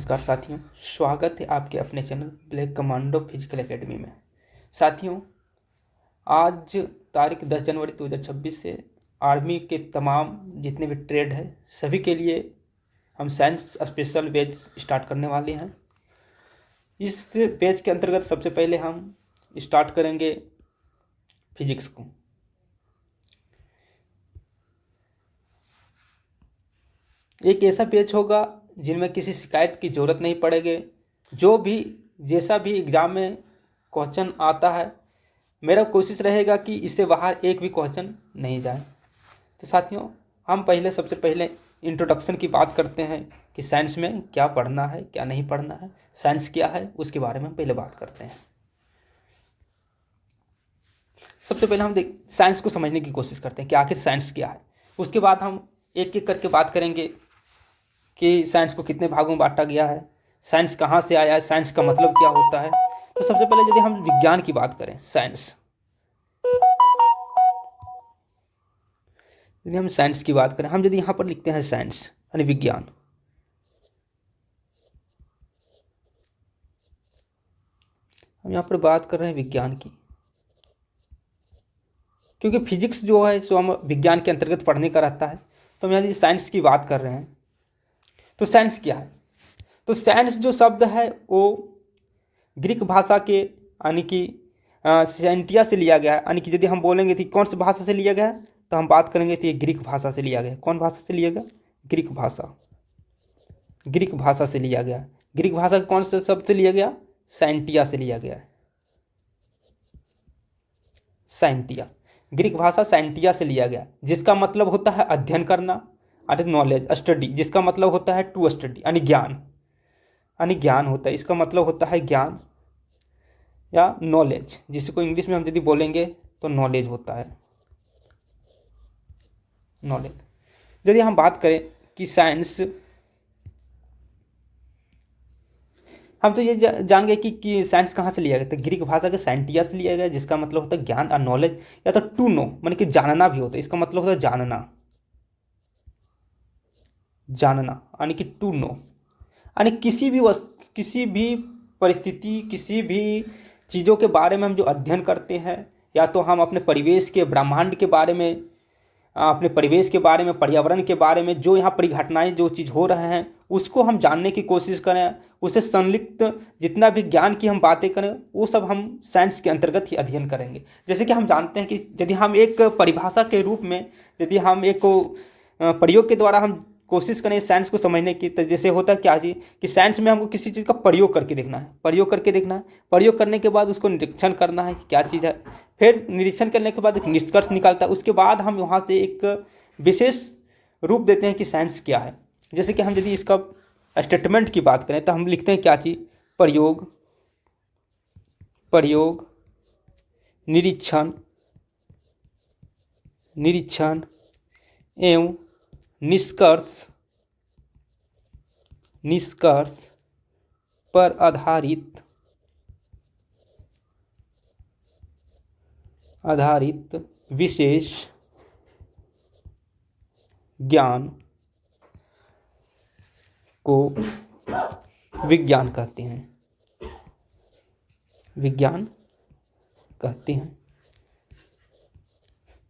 नमस्कार साथियों, स्वागत है आपके अपने channel black commando physical academy में। साथियों, आज तारीख 10 जनवरी 2026 से आर्मी के तमाम जितने भी ट्रेड है सभी के लिए हम साइंस स्पेशल बैच स्टार्ट करने वाले हैं। इस बैच के अंतर्गत सबसे पहले हम स्टार्ट करेंगे फिजिक्स को। एक ऐसा बैच होगा जिनमें किसी शिकायत की ज़रूरत नहीं पड़ेगी। जो भी जैसा भी एग्ज़ाम में क्वेश्चन आता है, मेरा कोशिश रहेगा कि इससे बाहर एक भी क्वेश्चन नहीं जाए। तो साथियों, हम सबसे पहले इंट्रोडक्शन की बात करते हैं कि साइंस में क्या पढ़ना है, क्या नहीं पढ़ना है, साइंस क्या है, उसके बारे में पहले बात करते हैं। सबसे पहले हम साइंस को समझने की कोशिश करते हैं कि आखिर साइंस क्या है। उसके बाद हम एक एक करके बात करेंगे कि साइंस को कितने भागों में बांटा गया है, साइंस कहाँ से आया है, साइंस का मतलब क्या होता है। तो सबसे पहले यदि हम विज्ञान की बात करें, यदि हम साइंस की बात करें, हम यदि यहाँ पर लिखते हैं साइंस यानी विज्ञान, हम यहाँ पर बात कर रहे हैं विज्ञान की, क्योंकि फिजिक्स जो है सो हम विज्ञान के अंतर्गत पढ़ने का रहता है। तो हम यदि साइंस की बात कर रहे हैं तो साइंस क्या है। तो साइंस जो शब्द है वो ग्रीक भाषा के यानी कि साइंटिया से लिया गया है। यानी कि यदि हम बोलेंगे तो कौन सी भाषा से लिया गया है, तो हम बात करेंगे तो ये ग्रीक भाषा से लिया गया। कौन भाषा से लिया गया? ग्रीक भाषा से लिया गया। ग्रीक भाषा कौन से शब्द से लिया गया? साइंटिया से लिया गया है। साइंटिया, ग्रीक भाषा साइंटिया से लिया गया, जिसका मतलब होता है अध्ययन करना, अर्थात नॉलेज, स्टडी, जिसका मतलब होता है टू स्टडी यानी ज्ञान, यानी ज्ञान होता है। इसका मतलब होता है ज्ञान या नॉलेज, जिसको इंग्लिश में हम यदि बोलेंगे तो नॉलेज होता है, नॉलेज। यदि हम बात करें कि साइंस, हम तो ये जान गए कि साइंस कहाँ से लिया गया, तो ग्रीक भाषा के साइंटिया से लिया गया, जिसका मतलब होता है ज्ञान और नॉलेज, या तो टू नो माने कि जानना भी होता है। इसका मतलब होता है जानना यानी कि टू नो, यानी किसी भी परिस्थिति, किसी भी चीज़ों के बारे में हम जो अध्ययन करते हैं, या तो हम अपने परिवेश के, ब्रह्मांड के बारे में, अपने परिवेश के बारे में, पर्यावरण के बारे में, जो यहाँ परिघटनाएं जो चीज़ हो रहे हैं उसको हम जानने की कोशिश करें, उससे संलिप्त जितना भी ज्ञान की हम बातें करें वो सब हम साइंस के अंतर्गत ही अध्ययन करेंगे। जैसे कि हम जानते हैं कि यदि हम एक परिभाषा के रूप में, यदि हम एक प्रयोग के द्वारा हम कोशिश करें साइंस को समझने की, तो जैसे होता है क्या जी कि साइंस में हमको किसी चीज़ का प्रयोग करके देखना है, प्रयोग करने के बाद उसको निरीक्षण करना है कि क्या चीज़ है। फिर निरीक्षण करने के बाद एक निष्कर्ष निकालता है, उसके बाद हम वहाँ से एक विशेष रूप देते हैं कि साइंस क्या है। जैसे कि हम यदि इसका स्टेटमेंट की बात करें तो हम लिखते हैं क्या चीज़? प्रयोग, निरीक्षण एवं निष्कर्ष पर आधारित विशेष ज्ञान को विज्ञान कहते हैं।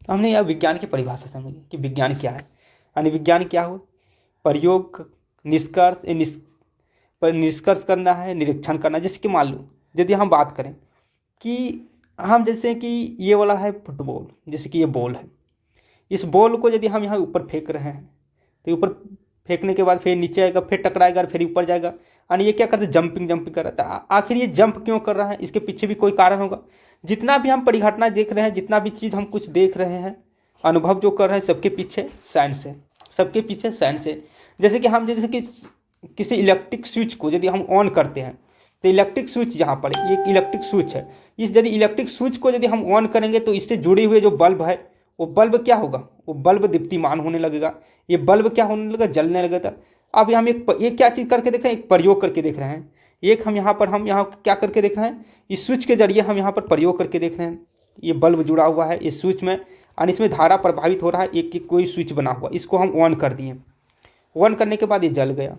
तो हमने यह विज्ञान की परिभाषा समझी कि विज्ञान क्या है। यानी विज्ञान क्या हो? प्रयोग, निष्कर्ष करना है, निरीक्षण करना। जैसे कि मान लो यदि हम बात करें कि हम जैसे कि ये वाला है फुटबॉल, जैसे कि ये बॉल है, इस बॉल को यदि हम यहाँ ऊपर फेंक रहे हैं तो ऊपर फेंकने के बाद फिर नीचे आएगा, फिर टकराएगा, फिर ऊपर जाएगा, यानी ये क्या करते हैं? जंपिंग कर रहा था। आखिर ये जंप क्यों कर रहा है? इसके पीछे भी कोई कारण होगा। जितना भी हम परिघटना देख रहे हैं, जितना भी चीज़ हम कुछ देख रहे हैं, अनुभव जो कर रहे हैं, सबके पीछे साइंस है। जैसे कि हम जैसे कि किसी इलेक्ट्रिक स्विच को यदि हम ऑन करते हैं तो इलेक्ट्रिक स्विच, यहाँ पर एक इलेक्ट्रिक स्विच है, इस यदि इलेक्ट्रिक स्विच को यदि हम ऑन करेंगे तो इससे जुड़े हुए जो बल्ब है वो बल्ब क्या होगा? वो बल्ब दीप्तिमान होने लगेगा। ये बल्ब क्या होने लगेगा? जलने लगेगा। अब हम एक क्या चीज़ करके देख रहे हैं? एक प्रयोग करके देख रहे हैं। एक हम यहाँ क्या करके देख रहे हैं? इस स्विच के जरिए हम यहाँ पर प्रयोग करके देख रहे हैं। ये बल्ब जुड़ा हुआ है इस स्विच में और इसमें धारा प्रभावित हो रहा है। एक कोई स्विच बना हुआ, इसको हम ऑन कर दिए। ऑन करने के बाद ये जल गया।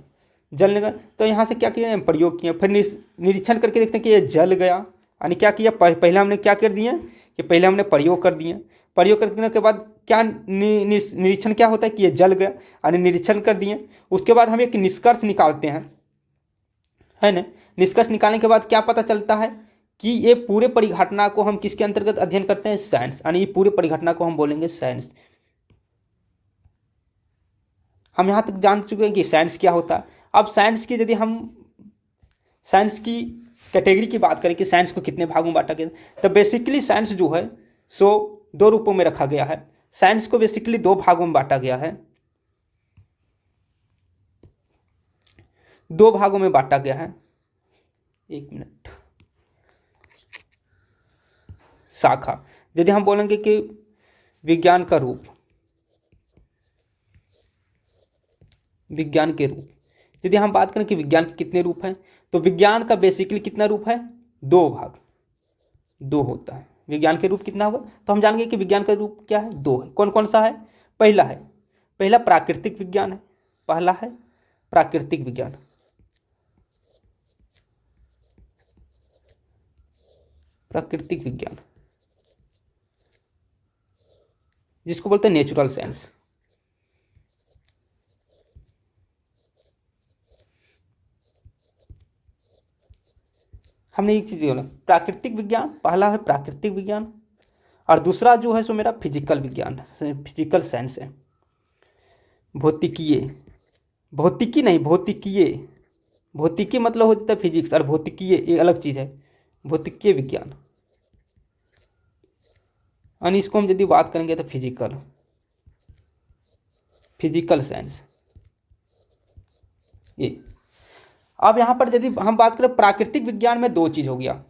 जलने का, तो यहाँ से क्या किया, प्रयोग किया, फिर निरीक्षण करके देखते हैं कि ये जल गया, यानी क्या किया, पहले हमने क्या कर दिया कि पहले हमने प्रयोग कर दिया, प्रयोग करने के बाद क्या निरीक्षण क्या होता है कि ये जल गया, यानी निरीक्षण कर दिए। उसके बाद हम एक निष्कर्ष निकालते हैं, है ना। निष्कर्ष निकालने के बाद क्या पता चलता है कि ये पूरे परिघटना को हम किसके अंतर्गत अध्ययन करते हैं, साइंस, यानी ये पूरे परिघटना को हम बोलेंगे साइंस। हम यहाँ तक जान चुके हैं कि साइंस क्या होता है। अब साइंस की यदि हम साइंस की कैटेगरी की बात करें कि साइंस को कितने भागों में बांटा गया, तो बेसिकली साइंस जो है सो दो रूपों में रखा गया है। साइंस को बेसिकली दो भागों में बांटा गया है, दो भागों में बांटा गया है। एक मिनट, शाखा, यदि हम बोलेंगे कि विज्ञान का रूप, विज्ञान के रूप, यदि हम बात करें कि विज्ञान के कितने रूप हैं, तो विज्ञान का बेसिकली कितना रूप है, दो भाग, दो होता है। विज्ञान के रूप कितना होगा, तो हम जानेंगे कि विज्ञान का रूप क्या है, दो है। कौन कौन सा है, पहला प्राकृतिक विज्ञान है, पहला है प्राकृतिक विज्ञान, प्राकृतिक विज्ञान जिसको बोलते हैं नेचुरल साइंस। हमने एक चीज़ बोला, प्राकृतिक विज्ञान, पहला है प्राकृतिक विज्ञान और दूसरा जो है सो मेरा फिजिकल विज्ञान, फिजिकल साइंस है। भौतिकीय, भौतिकी नहीं, भौतिकीय, भौतिकी मतलब होता है फिजिक्स, और भौतिकीय एक अलग चीज़ है, भौतिकीय विज्ञान। यानी इसको हम यदि बात करेंगे तो फिजिकल, फिजिकल साइंस ये। अब यहाँ पर यदि हम बात करें प्राकृतिक विज्ञान में दो चीज़ हो गया,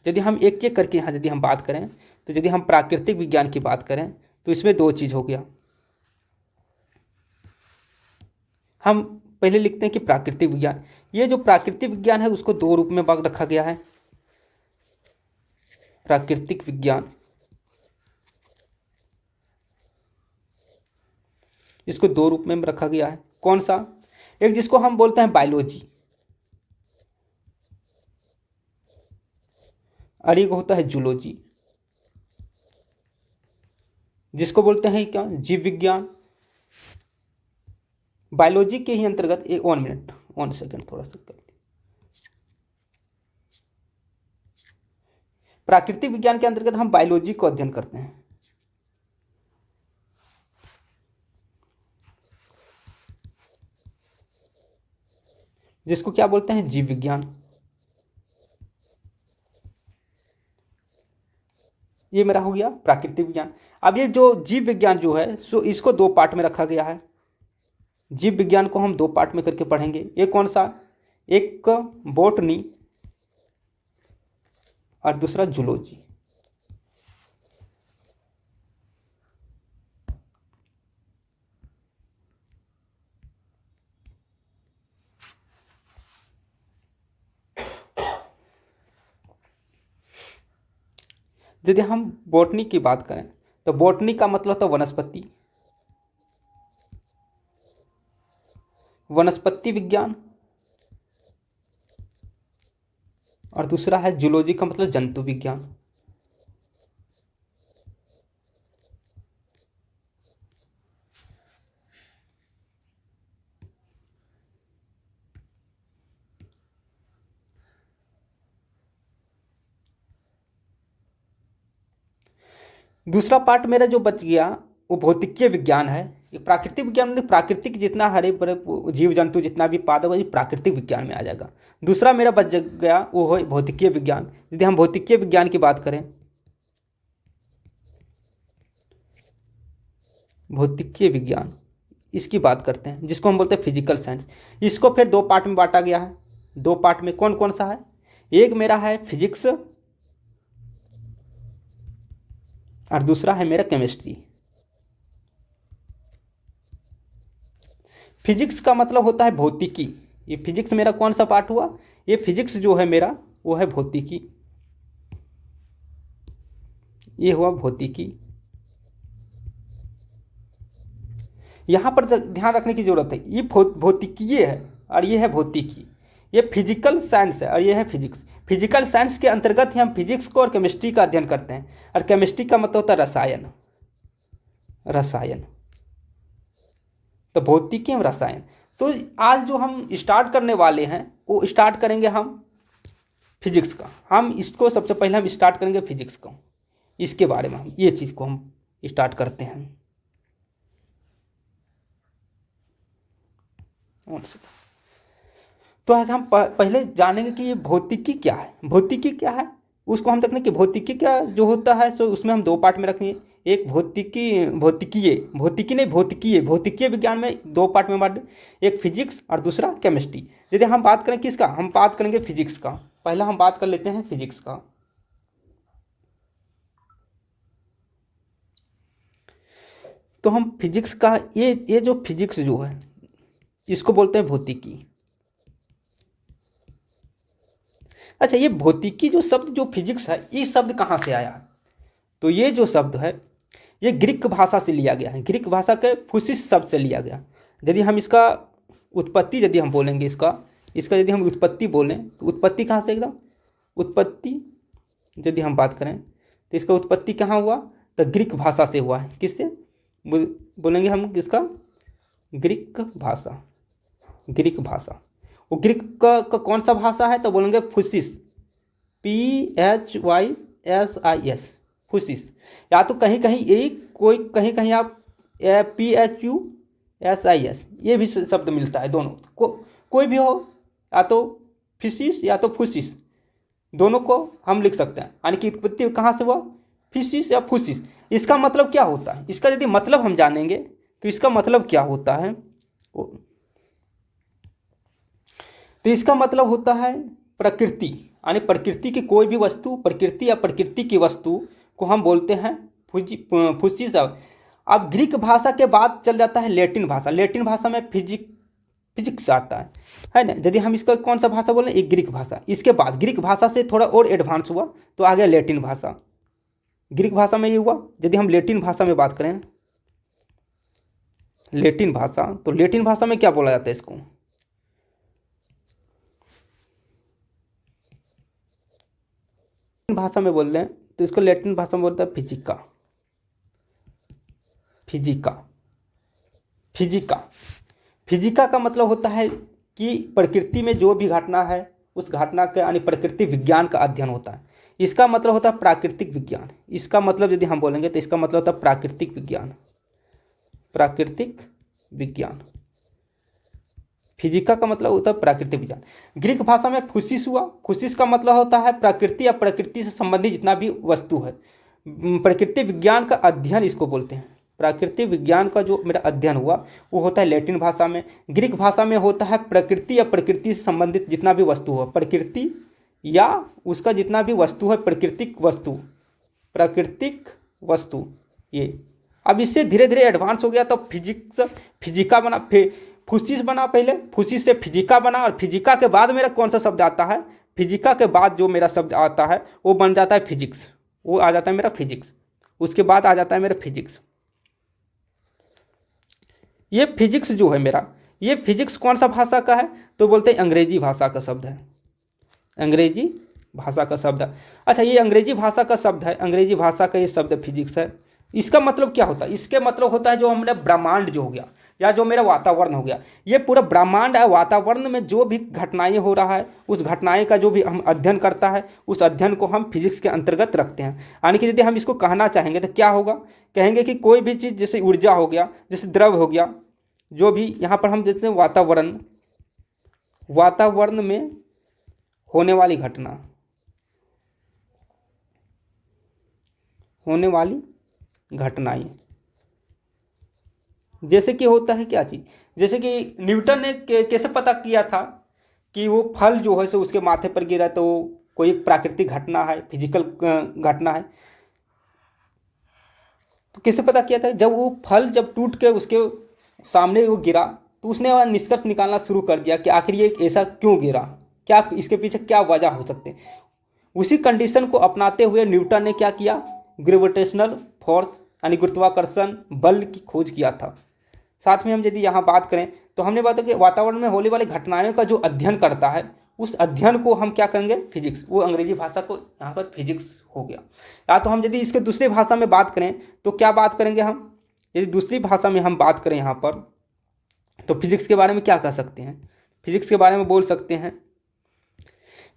यदि हम एक एक करके यहाँ यदि हम बात करें, तो यदि हम प्राकृतिक विज्ञान की बात करें तो इसमें दो चीज़ हो गया। हम पहले लिखते हैं कि प्राकृतिक विज्ञान, ये जो प्राकृतिक विज्ञान है उसको दो रूप में भाग रखा गया है। प्राकृतिक विज्ञान, इसको दो रूप में रखा गया है। कौन सा, एक जिसको हम बोलते हैं बायोलॉजी, और एक होता है जूलॉजी, जिसको बोलते हैं क्या, जीव विज्ञान। बायोलॉजी के ही अंतर्गत एक, 1 मिनट 1 सेकेंड थोड़ा सा कर, प्राकृतिक विज्ञान के अंतर्गत हम बायोलॉजी को अध्ययन करते हैं। जिसको क्या बोलते हैं, जीव विज्ञान। ये मेरा हो गया प्राकृतिक विज्ञान। अब ये जो जीव विज्ञान जो है सो इसको दो पार्ट में रखा गया है। जीव विज्ञान को हम दो पार्ट में करके पढ़ेंगे। एक कौन सा, एक बॉटनी और दूसरा जूलॉजी। यदि हम बॉटनी की बात करें तो बॉटनी का मतलब होता है वनस्पति, वनस्पति विज्ञान, और दूसरा है जूलॉजी का मतलब जंतु विज्ञान। दूसरा पार्ट मेरा जो बच गया वो भौतिकीय विज्ञान है। ये प्राकृतिक विज्ञान में प्राकृतिक जितना हरे भरे जीव जंतु जितना भी पाद है वही प्राकृतिक विज्ञान में आ जाएगा। दूसरा मेरा बच गया वो है भौतिकीय विज्ञान। यदि हम भौतिकीय विज्ञान की बात करें, भौतिकीय विज्ञान इसकी बात करते हैं जिसको हम बोलते हैं फिजिकल साइंस। इसको फिर दो पार्ट में बांटा गया है। दो पार्ट में कौन कौन सा है, एक मेरा है फिजिक्स और दूसरा है मेरा केमिस्ट्री। फिजिक्स का मतलब होता है भौतिकी। ये फिजिक्स मेरा कौन सा पार्ट हुआ, ये फिजिक्स जो है मेरा वो है भौतिकी। ये हुआ भौतिकी। यहाँ पर ध्यान रखने की जरूरत है, ये भौतिकीय है और ये है भौतिकी। ये फिजिकल साइंस है और ये है फिजिक्स। फिजिकल साइंस के अंतर्गत ही हम फिजिक्स को और केमिस्ट्री का अध्ययन करते हैं, और केमिस्ट्री का मतलब होता है रसायन। रसायन तो भौतिकी और रसायन। तो आज जो हम स्टार्ट करने वाले हैं वो स्टार्ट करेंगे हम फिजिक्स का। हम इसको सबसे पहले हम स्टार्ट करेंगे फिजिक्स का, इसके बारे में हम ये चीज़ को हम स्टार्ट करते हैं। तो आज हम पहले जानेंगे कि ये भौतिकी क्या है। भौतिकी क्या है उसको हम देखने कि भौतिकी क्या जो होता है, सो उसमें हम दो पार्ट में रखेंगे। एक भौतिकीय विज्ञान में दो पार्ट में बांटे, एक फिजिक्स और दूसरा केमिस्ट्री। यदि हम बात करें किसका, हम बात करेंगे फिजिक्स का। पहला हम बात कर लेते हैं फिजिक्स का। तो हम फिजिक्स का ये जो फिजिक्स जो है इसको बोलते हैं भौतिकी। अच्छा, ये भौतिकी जो शब्द जो फिजिक्स है ये शब्द कहाँ से आया? तो ये जो शब्द है ये ग्रीक भाषा से लिया गया है। ग्रीक भाषा के फुसिस शब्द से लिया गया। यदि हम इसका उत्पत्ति यदि हम बोलेंगे इसका यदि हम उत्पत्ति बोलें तो उत्पत्ति कहाँ से, एकदम उत्पत्ति यदि हम बात करें तो इसका उत्पत्ति कहाँ हुआ? तो ग्रीक भाषा से हुआ है। किससे बोलेंगे हम इसका? ग्रीक भाषा। ग्रीक भाषा वो ग्रीक का कौन सा भाषा है? तो बोलेंगे फुसिस, PHYSIS, फुसिस। या तो कहीं कहीं यही कोई कहीं कहीं आप PHUSIS ये भी शब्द मिलता है। दोनों कोई भी हो, या तो फिसिस या तो फुसिस, दोनों को हम लिख सकते हैं। यानी कि उत्पत्ति कहाँ से हुआ? फिसिस या फुसिस। इसका मतलब क्या होता है? इसका यदि मतलब हम जानेंगे तो इसका मतलब क्या होता है, तो इसका मतलब होता है प्रकृति। यानी प्रकृति की कोई भी वस्तु, प्रकृति या प्रकृति की वस्तु को हम बोलते हैं फुसिस। अब ग्रीक भाषा के बाद चल जाता है लैटिन भाषा। लैटिन भाषा में फिजिक्स आता है ना। यदि हम इसका कौन सा भाषा बोलें? एक ग्रीक भाषा। इसके बाद ग्रीक भाषा से थोड़ा और एडवांस हुआ तो आ गया लैटिन भाषा। ग्रीक भाषा में ये हुआ। यदि हम लैटिन भाषा में बात करें, लैटिन भाषा, तो लैटिन भाषा में क्या बोला जाता है इसको? भाषा में बोल रहे हैं तो इसको लैटिन भाषा में बोलता है फिजिका। फिजिका फिजिका फिजिका का मतलब होता है कि प्रकृति में जो भी घटना है उस घटना का यानी प्रकृति विज्ञान का अध्ययन होता है। इसका मतलब होता है प्राकृतिक विज्ञान। इसका मतलब यदि हम बोलेंगे तो इसका मतलब होता है प्राकृतिक विज्ञान। प्राकृतिक विज्ञान। फिजिका का मतलब होता है प्राकृतिक विज्ञान। ग्रीक भाषा में फुसिस हुआ। फुसिस का मतलब होता है प्रकृति या प्रकृति से संबंधित जितना भी वस्तु है। प्रकृति विज्ञान का अध्ययन इसको बोलते हैं। प्राकृतिक विज्ञान का जो मेरा अध्ययन हुआ वो होता है लैटिन भाषा में। ग्रीक भाषा में होता है प्रकृति या प्रकृति से संबंधित जितना भी वस्तु हो, प्रकृति या उसका जितना भी वस्तु है, प्राकृतिक वस्तु ये। अब इससे धीरे धीरे एडवांस हो गया तो फिजिका बना, फुसिस बना पहले, फुसिस से फिजिका बना, और फिजिका के बाद मेरा कौन सा शब्द आता है? फिजिका के बाद जो मेरा शब्द आता है वो बन जाता है फिजिक्स। वो आ जाता है मेरा फिजिक्स। उसके बाद आ जाता है मेरा फिजिक्स। ये फिजिक्स जो है मेरा, ये फिजिक्स कौन सा भाषा का है? तो बोलते हैं अंग्रेजी भाषा का शब्द है। अंग्रेजी भाषा का शब्द है। अच्छा, ये अंग्रेजी भाषा का शब्द है। अंग्रेजी भाषा का ये शब्द फिजिक्स है। इसका मतलब क्या होता है? इसके मतलब होता है जो हमारा ब्रह्मांड जो हो गया या जो मेरा वातावरण हो गया, ये पूरा ब्रह्मांड है। वातावरण में जो भी घटनाएं हो रहा है उस घटनाएं का जो भी हम अध्ययन करता है उस अध्ययन को हम फिजिक्स के अंतर्गत रखते हैं। यानी कि यदि हम इसको कहना चाहेंगे तो क्या होगा? कहेंगे कि कोई भी चीज़ जैसे ऊर्जा हो गया, जैसे द्रव हो गया, जो भी यहाँ पर हम देखते हैं वातावरण में होने वाली घटना, होने वाली घटनाएं, जैसे कि होता है क्या चीज़, जैसे कि न्यूटन ने कैसे पता किया था कि वो फल जो है सो उसके माथे पर गिरा, तो कोई एक प्राकृतिक घटना है, फिजिकल घटना है। तो कैसे पता किया था? जब वो फल जब टूट के उसके सामने वो गिरा तो उसने वह निष्कर्ष निकालना शुरू कर दिया कि आखिर ये ऐसा क्यों गिरा, क्या इसके पीछे क्या वजह हो सकते हैं। उसी कंडीशन को अपनाते हुए न्यूटन ने क्या किया? ग्रेविटेशनल फोर्स यानी गुरुत्वाकर्षण बल की खोज किया था। साथ में हम यदि यहाँ बात करें तो हमने बात कि वातावरण में होने वाली घटनाओं का जो अध्ययन करता है, उस अध्ययन को हम क्या करेंगे, फिजिक्स। वो अंग्रेजी भाषा को यहाँ पर फिजिक्स हो गया। या तो हम यदि इसके दूसरी भाषा में बात करें तो क्या बात करेंगे हम, यदि दूसरी भाषा में हम बात करें यहाँ पर, तो फिजिक्स के बारे में क्या कह सकते हैं, फिजिक्स के बारे में बोल सकते हैं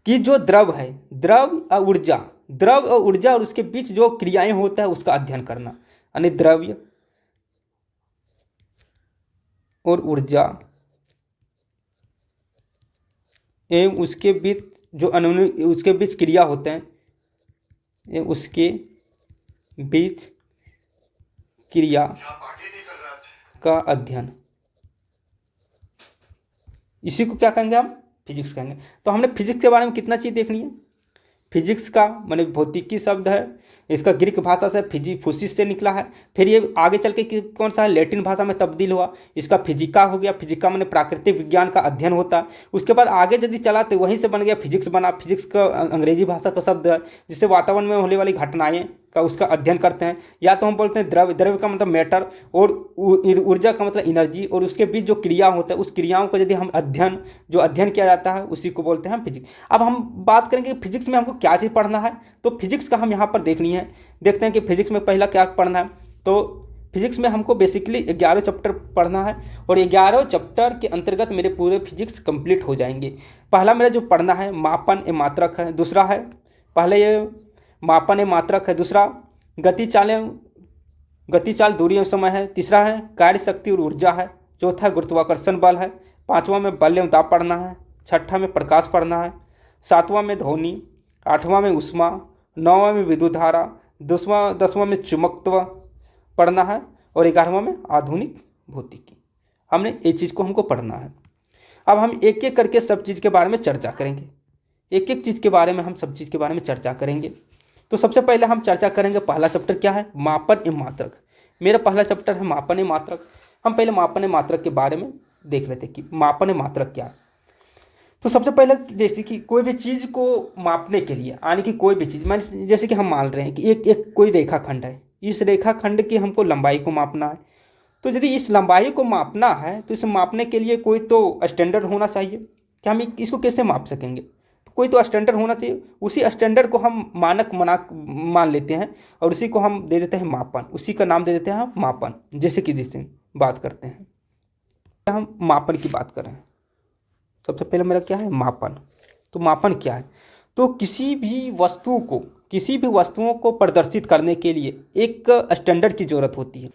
कि जो द्रव है, द्रव और ऊर्जा और उसके बीच जो क्रियाएं होता है उसका अध्ययन करना, यानी द्रव्य और ऊर्जा एवं उसके बीच जो उसके बीच क्रिया होते हैं, एवं उसके बीच क्रिया का अध्ययन, इसी को क्या कहेंगे हम, फिजिक्स कहेंगे। तो हमने फिजिक्स के बारे में कितना चीज़ देखनी है। फिजिक्स का माने भौतिकी शब्द है, इसका ग्रीक भाषा से फिजिफुसिस से निकला है। फिर ये आगे चल के कौन सा है, लैटिन भाषा में तब्दील हुआ, इसका फिजिका हो गया। फिजिका माने प्राकृतिक विज्ञान का अध्ययन होता है। उसके बाद आगे यदि चला तो वहीं से बन गया फिजिक्स बना। फिजिक्स का अंग्रेजी भाषा का शब्द है जिससे वातावरण में होने वाली घटनाएं का उसका अध्ययन करते हैं। या तो हम बोलते हैं द्रव्य का मतलब मैटर, और ऊर्जा का मतलब एनर्जी, और उसके बीच जो क्रिया होता है उस क्रियाओं को यदि हम अध्ययन किया जाता है उसी को बोलते हैं हम फिजिक्स। अब हम बात करेंगे फिजिक्स में हमको क्या चीज़ पढ़ना है। तो फिजिक्स का हम यहाँ पर देखनी है, देखते हैं कि फिजिक्स में पहला क्या पढ़ना है। तो फिजिक्स में हमको बेसिकली 11 चैप्टर पढ़ना है, और 11 चैप्टर के अंतर्गत मेरे पूरे फिजिक्स कंप्लीट हो जाएंगे। पहला मेरा जो पढ़ना है मापन ए मात्रक है, दूसरा है पहले ये मापन ए मात्रक है, दूसरा गतिचाल दूरी एवं समय है, तीसरा है कार्य शक्ति और ऊर्जा है, चौथा गुरुत्वाकर्षण बल है, पाँचवां में बल एवं दाब पढ़ना है, छठा में प्रकाश पढ़ना है, सातवां में ध्वनि, आठवां में ऊष्मा, नौवां में विद्युत धारा, 10वां में चुंबकत्व पढ़ना है, और 11वां में आधुनिक भौतिकी। हमने ये चीज़ को हमको पढ़ना है। अब हम एक एक करके सब चीज़ के बारे में चर्चा करेंगे, एक एक चीज़ के बारे में हम सब चीज़ के बारे में चर्चा करेंगे। तो सबसे पहले हम चर्चा करेंगे, पहला चैप्टर क्या है, मापन एवं मात्रक। मेरा पहला चैप्टर है मापन एवं मात्रक। हम पहले मापन एवं मात्रक के बारे में देख लेते हैं कि मापन एवं मात्रक क्या है। तो सबसे पहले जैसे कि कोई भी चीज़ को मापने के लिए, यानी कि कोई भी चीज़, मान जैसे कि हम मान रहे हैं कि एक कोई रेखाखंड है, इस रेखाखंड की हमको लंबाई को मापना है। तो यदि इस लंबाई को मापना है तो इसे मापने के लिए कोई तो स्टैंडर्ड होना चाहिए कि हम इसको कैसे माप सकेंगे। तो कोई तो स्टैंडर्ड होना चाहिए, उसी स्टैंडर्ड को हम मानक मान लेते हैं और उसी को हम दे देते हैं मापन, उसी का नाम दे देते हैं हम मापन। जैसे कि जिससे बात करते हैं, हम मापन की बात करें, सबसे पहले मेरा क्या है मापन। तो मापन क्या है, तो किसी भी वस्तुओं को प्रदर्शित करने के लिए एक स्टैंडर्ड की ज़रूरत होती है।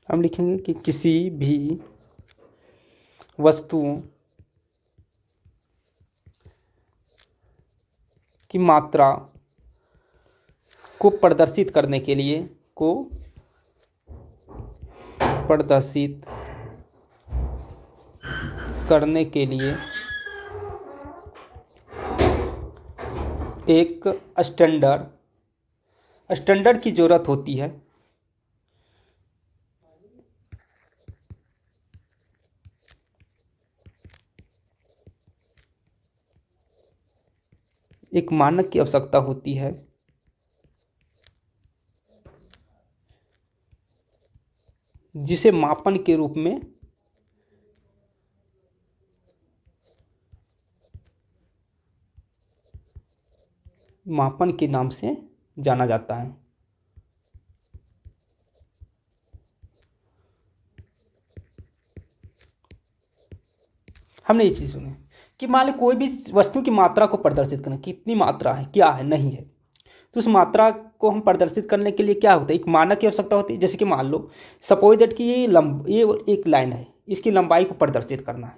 हम लिखेंगे कि किसी भी वस्तुओं की मात्रा को प्रदर्शित करने के लिए एक स्टैंडर्ड की ज़रूरत होती है। एक मानक की आवश्यकता होती है जिसे मापन के रूप में मापन के नाम से जाना जाता है। हमने ये चीज़ सुनी कि मान लो कोई भी वस्तु की मात्रा को प्रदर्शित करना, कितनी मात्रा है, क्या है, नहीं है, तो उस मात्रा को हम प्रदर्शित करने के लिए क्या होता है, एक मानक की आवश्यकता होती है। जैसे कि मान लो सपोज दैट कि ये एक लाइन है, इसकी लंबाई को प्रदर्शित करना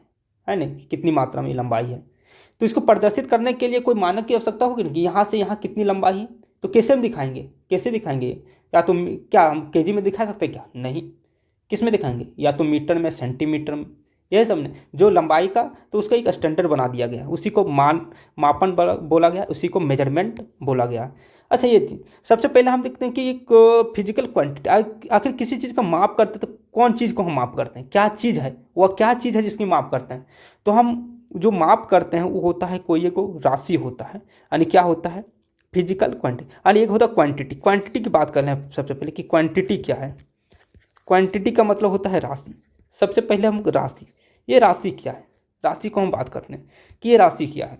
है ना, कितनी मात्रा में लंबाई है। तो इसको प्रदर्शित करने के लिए कोई मानक की आवश्यकता होगी ना कि यहाँ से यहाँ कितनी लंबाई है। तो कैसे हम दिखाएंगे, या तो क्या हम केजी में दिखा सकते हैं क्या, नहीं। किस में दिखाएंगे, या तो मीटर में, सेंटीमीटर में, यह सब ने जो लंबाई का, तो उसका एक स्टैंडर्ड बना दिया गया, उसी को मापन बोला गया, उसी को मेजरमेंट बोला गया। अच्छा, ये चीज़ सबसे पहले हम देखते हैं कि एक फिजिकल क्वांटिटी, आखिर किसी चीज़ का माप करते हैं तो कौन चीज़ को हम माप करते हैं, क्या चीज़ है, वह क्या चीज़ है जिसकी माप करते हैं। तो हम जो माप करते हैं वो होता है कोई एक राशि होता है, यानी क्या होता है, फिजिकल क्वांटिटी, यानी एक होता है क्वांटिटी। क्वांटिटी की बात कर रहे हैं सबसे पहले कि क्वांटिटी क्या है। क्वांटिटी का मतलब होता है राशि। सबसे पहले हम राशि, ये राशि क्या है, राशि को हम बात करते हैं कि ये राशि क्या है।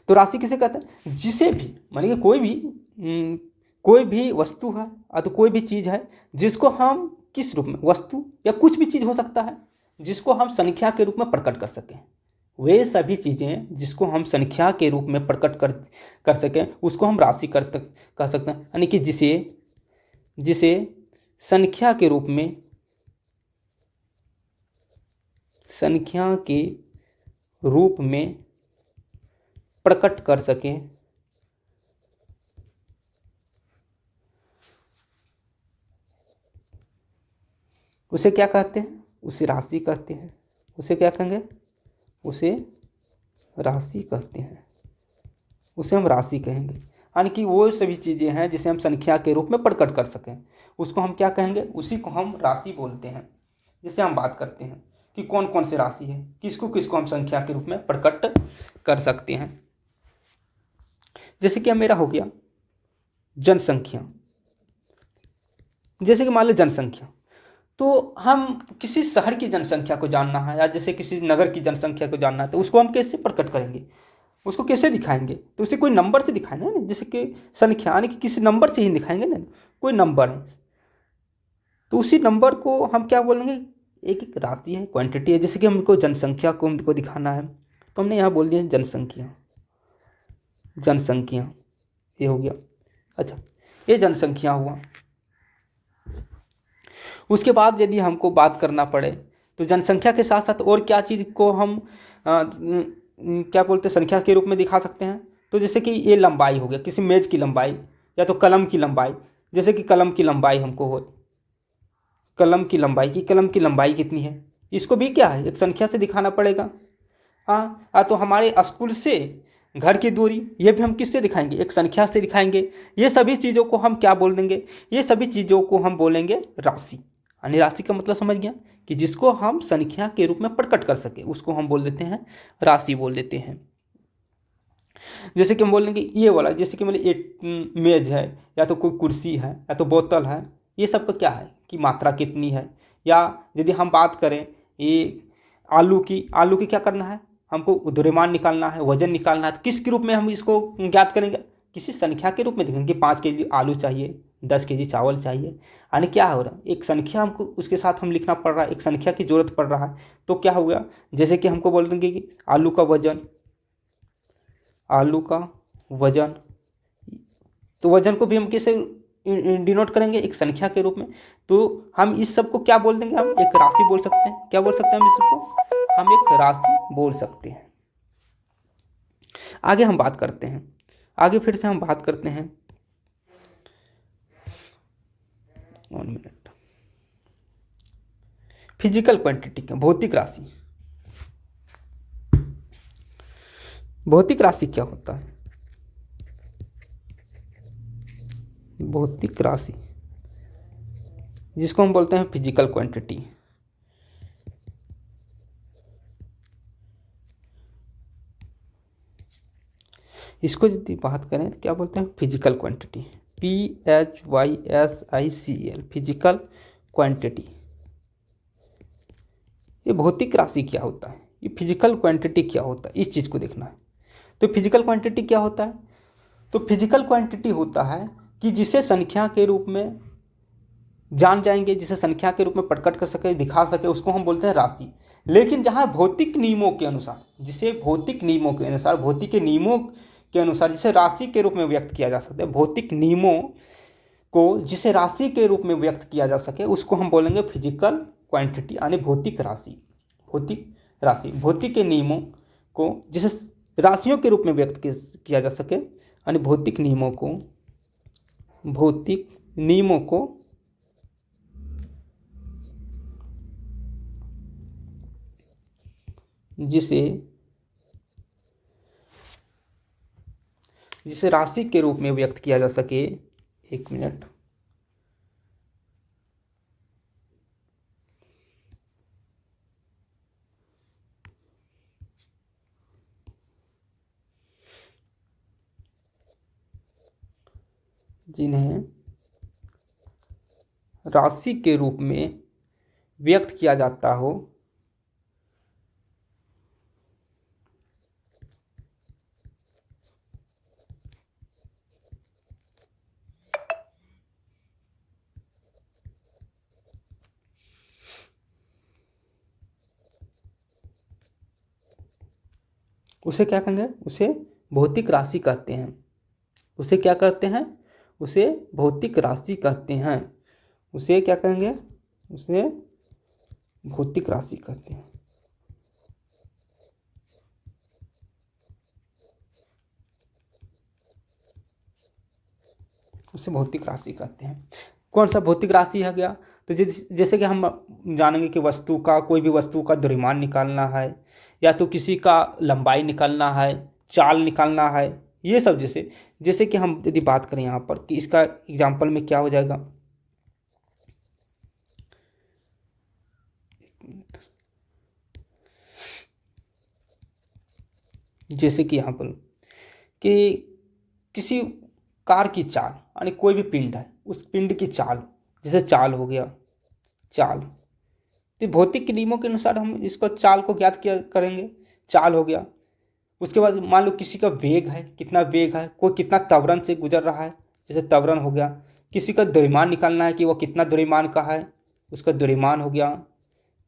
तो राशि किसे कहते हैं, जिसे भी मानिए कोई भी वस्तु है तो कोई भी चीज़ है जिसको हम किस रूप में, वस्तु या कुछ भी चीज़ हो सकता है जिसको हम संख्या के रूप में प्रकट कर सकें, वे सभी चीज़ें जिसको हम संख्या के रूप में प्रकट कर सकें उसको हम राशि कह सकते हैं। यानी कि जिसे जिसे संख्या के रूप में, संख्या के रूप में प्रकट कर सकें उसे क्या कहते हैं, उसे राशि कहते हैं। उसे क्या कहेंगे, उसे राशि कहते हैं, उसे हम राशि कहेंगे। यानी कि वो सभी चीज़ें हैं जिसे हम संख्या के रूप में प्रकट कर सकें उसको हम क्या कहेंगे, उसी को हम राशि बोलते हैं। जिसे हम बात करते हैं कि कौन कौन सी राशि है, किसको किसको हम संख्या के रूप में प्रकट कर सकते हैं। जैसे कि मेरा हो गया जनसंख्या, जैसे कि मान लो जनसंख्या, तो हम किसी शहर की जनसंख्या को जानना है या जैसे किसी नगर की जनसंख्या को जानना है तो उसको हम कैसे प्रकट करेंगे, उसको कैसे दिखाएंगे, तो उसे कोई नंबर से दिखाना है ना, जैसे कि संख्या यानी कि किसी नंबर से ही दिखाएंगे ना, कोई नंबर है तो उसी नंबर को हम क्या बोलेंगे, एक एक राशि है, क्वांटिटी है। जैसे कि हमको जनसंख्या को हमको दिखाना है तो हमने यहाँ बोल दिया जनसंख्या, जनसंख्या ये हो गया। अच्छा, ये जनसंख्या हुआ। उसके बाद यदि हमको बात करना पड़े तो जनसंख्या के साथ साथ और क्या चीज़ को हम क्या बोलते हैं संख्या के रूप में दिखा सकते हैं, तो जैसे कि ये लंबाई हो गया, किसी मेज की लंबाई या तो कलम की लंबाई। जैसे कि कलम की लंबाई हमको हो, कलम की लंबाई कितनी है, इसको भी क्या है एक संख्या से दिखाना पड़ेगा। हाँ, तो हमारे स्कूल से घर की दूरी, ये भी हम किससे दिखाएंगे, एक संख्या से दिखाएंगे। ये सभी चीज़ों को हम क्या बोल देंगे, ये सभी चीज़ों को हम बोलेंगे राशि। यानी राशि का मतलब समझ गया कि जिसको हम संख्या के रूप में प्रकट कर सके उसको हम बोल देते हैं राशि बोल देते हैं। जैसे कि हम बोल देंगे ये वाला, जैसे कि मतलब एक मेज है या तो कोई कुर्सी है या तो बोतल है, ये सब का क्या है कि मात्रा कितनी है। या यदि हम बात करें ये आलू की क्या करना है, हमको द्रव्यमान निकालना है, वजन निकालना है, तो किस के रूप में हम इसको ज्ञात करेंगे, किसी संख्या के रूप में देखेंगे। 5 kg आलू चाहिए, 10 kg चावल चाहिए, यानी क्या हो रहा है एक संख्या हमको उसके साथ हम लिखना पड़ रहा है, एक संख्या की जरूरत पड़ रहा है। तो क्या हो गया, जैसे कि हमको बोल देंगे कि आलू का वजन, तो वजन को भी हम कैसे डिनोट करेंगे, एक संख्या के रूप में। तो हम इस सब को क्या बोल देंगे, हम एक राशि बोल सकते हैं। क्या बोल सकते हैं हम इस सबको, हम एक राशि बोल सकते हैं। आगे हम बात करते हैं, आगे फिर से हम बात करते हैं, 1 मिनट, फिजिकल क्वांटिटी का, भौतिक राशि। भौतिक राशि क्या होता है, भौतिक राशि जिसको हम बोलते हैं फिजिकल क्वांटिटी। इसको यदि बात करें तो क्या बोलते हैं physical quantity, PHYSICL, physical quantity. ये भौतिक राशि क्या होता है, ये फिजिकल क्वांटिटी क्या होता है, इस चीज़ को देखना है। तो फिजिकल क्वांटिटी क्या होता है, तो फिजिकल क्वांटिटी होता है कि जिसे संख्या के रूप में जान जाएंगे, जिसे संख्या के रूप में प्रकट कर सके, दिखा सके, उसको हम बोलते हैं राशि। लेकिन जहाँ भौतिक नियमों के अनुसार, जिसे भौतिक नियमों के अनुसार, भौतिक के नियमों के अनुसार जिसे राशि के रूप में व्यक्त किया जा सकता है, भौतिक नियमों को जिसे राशि के रूप में व्यक्त किया जा सके उसको हम बोलेंगे फिजिकल क्वांटिटी, यानी भौतिक राशि। भौतिक राशि, भौतिक के नियमों को जिसे राशियों के रूप में व्यक्त किया जा सके, यानी भौतिक नियमों को जिसे राशि के रूप में व्यक्त किया जा सके। 1 मिनट, जिन्हें राशि के रूप में व्यक्त किया जाता हो उसे क्या कहेंगे? उसे भौतिक राशि कहते हैं। उसे क्या कहते हैं? उसे भौतिक राशि कहते हैं। उसे क्या कहेंगे? उसे भौतिक राशि कहते हैं। उसे भौतिक राशि कहते हैं। कौन सा भौतिक राशि है गया? तो जैसे कि हम जानेंगे कि वस्तु का, कोई भी वस्तु का द्रव्यमान निकालना है, या तो किसी का लंबाई निकालना है, चाल निकालना है, ये सब। जैसे जैसे कि हम यदि बात करें यहाँ पर कि इसका एग्जाम्पल में क्या हो जाएगा, जैसे कि यहाँ पर कि किसी कार की चाल, यानी कोई भी पिंड है, उस पिंड की चाल, जैसे चाल हो गया, चाल। तो भौतिक के नियमों के अनुसार हम इसको चाल को ज्ञात किया करेंगे, चाल हो गया। उसके बाद मान लो किसी का वेग है, कितना वेग है, कोई कितना त्वरण से गुजर रहा है, जैसे त्वरण हो गया। किसी का द्रव्यमान निकालना है कि वो कितना द्रव्यमान का है, उसका द्रव्यमान हो गया।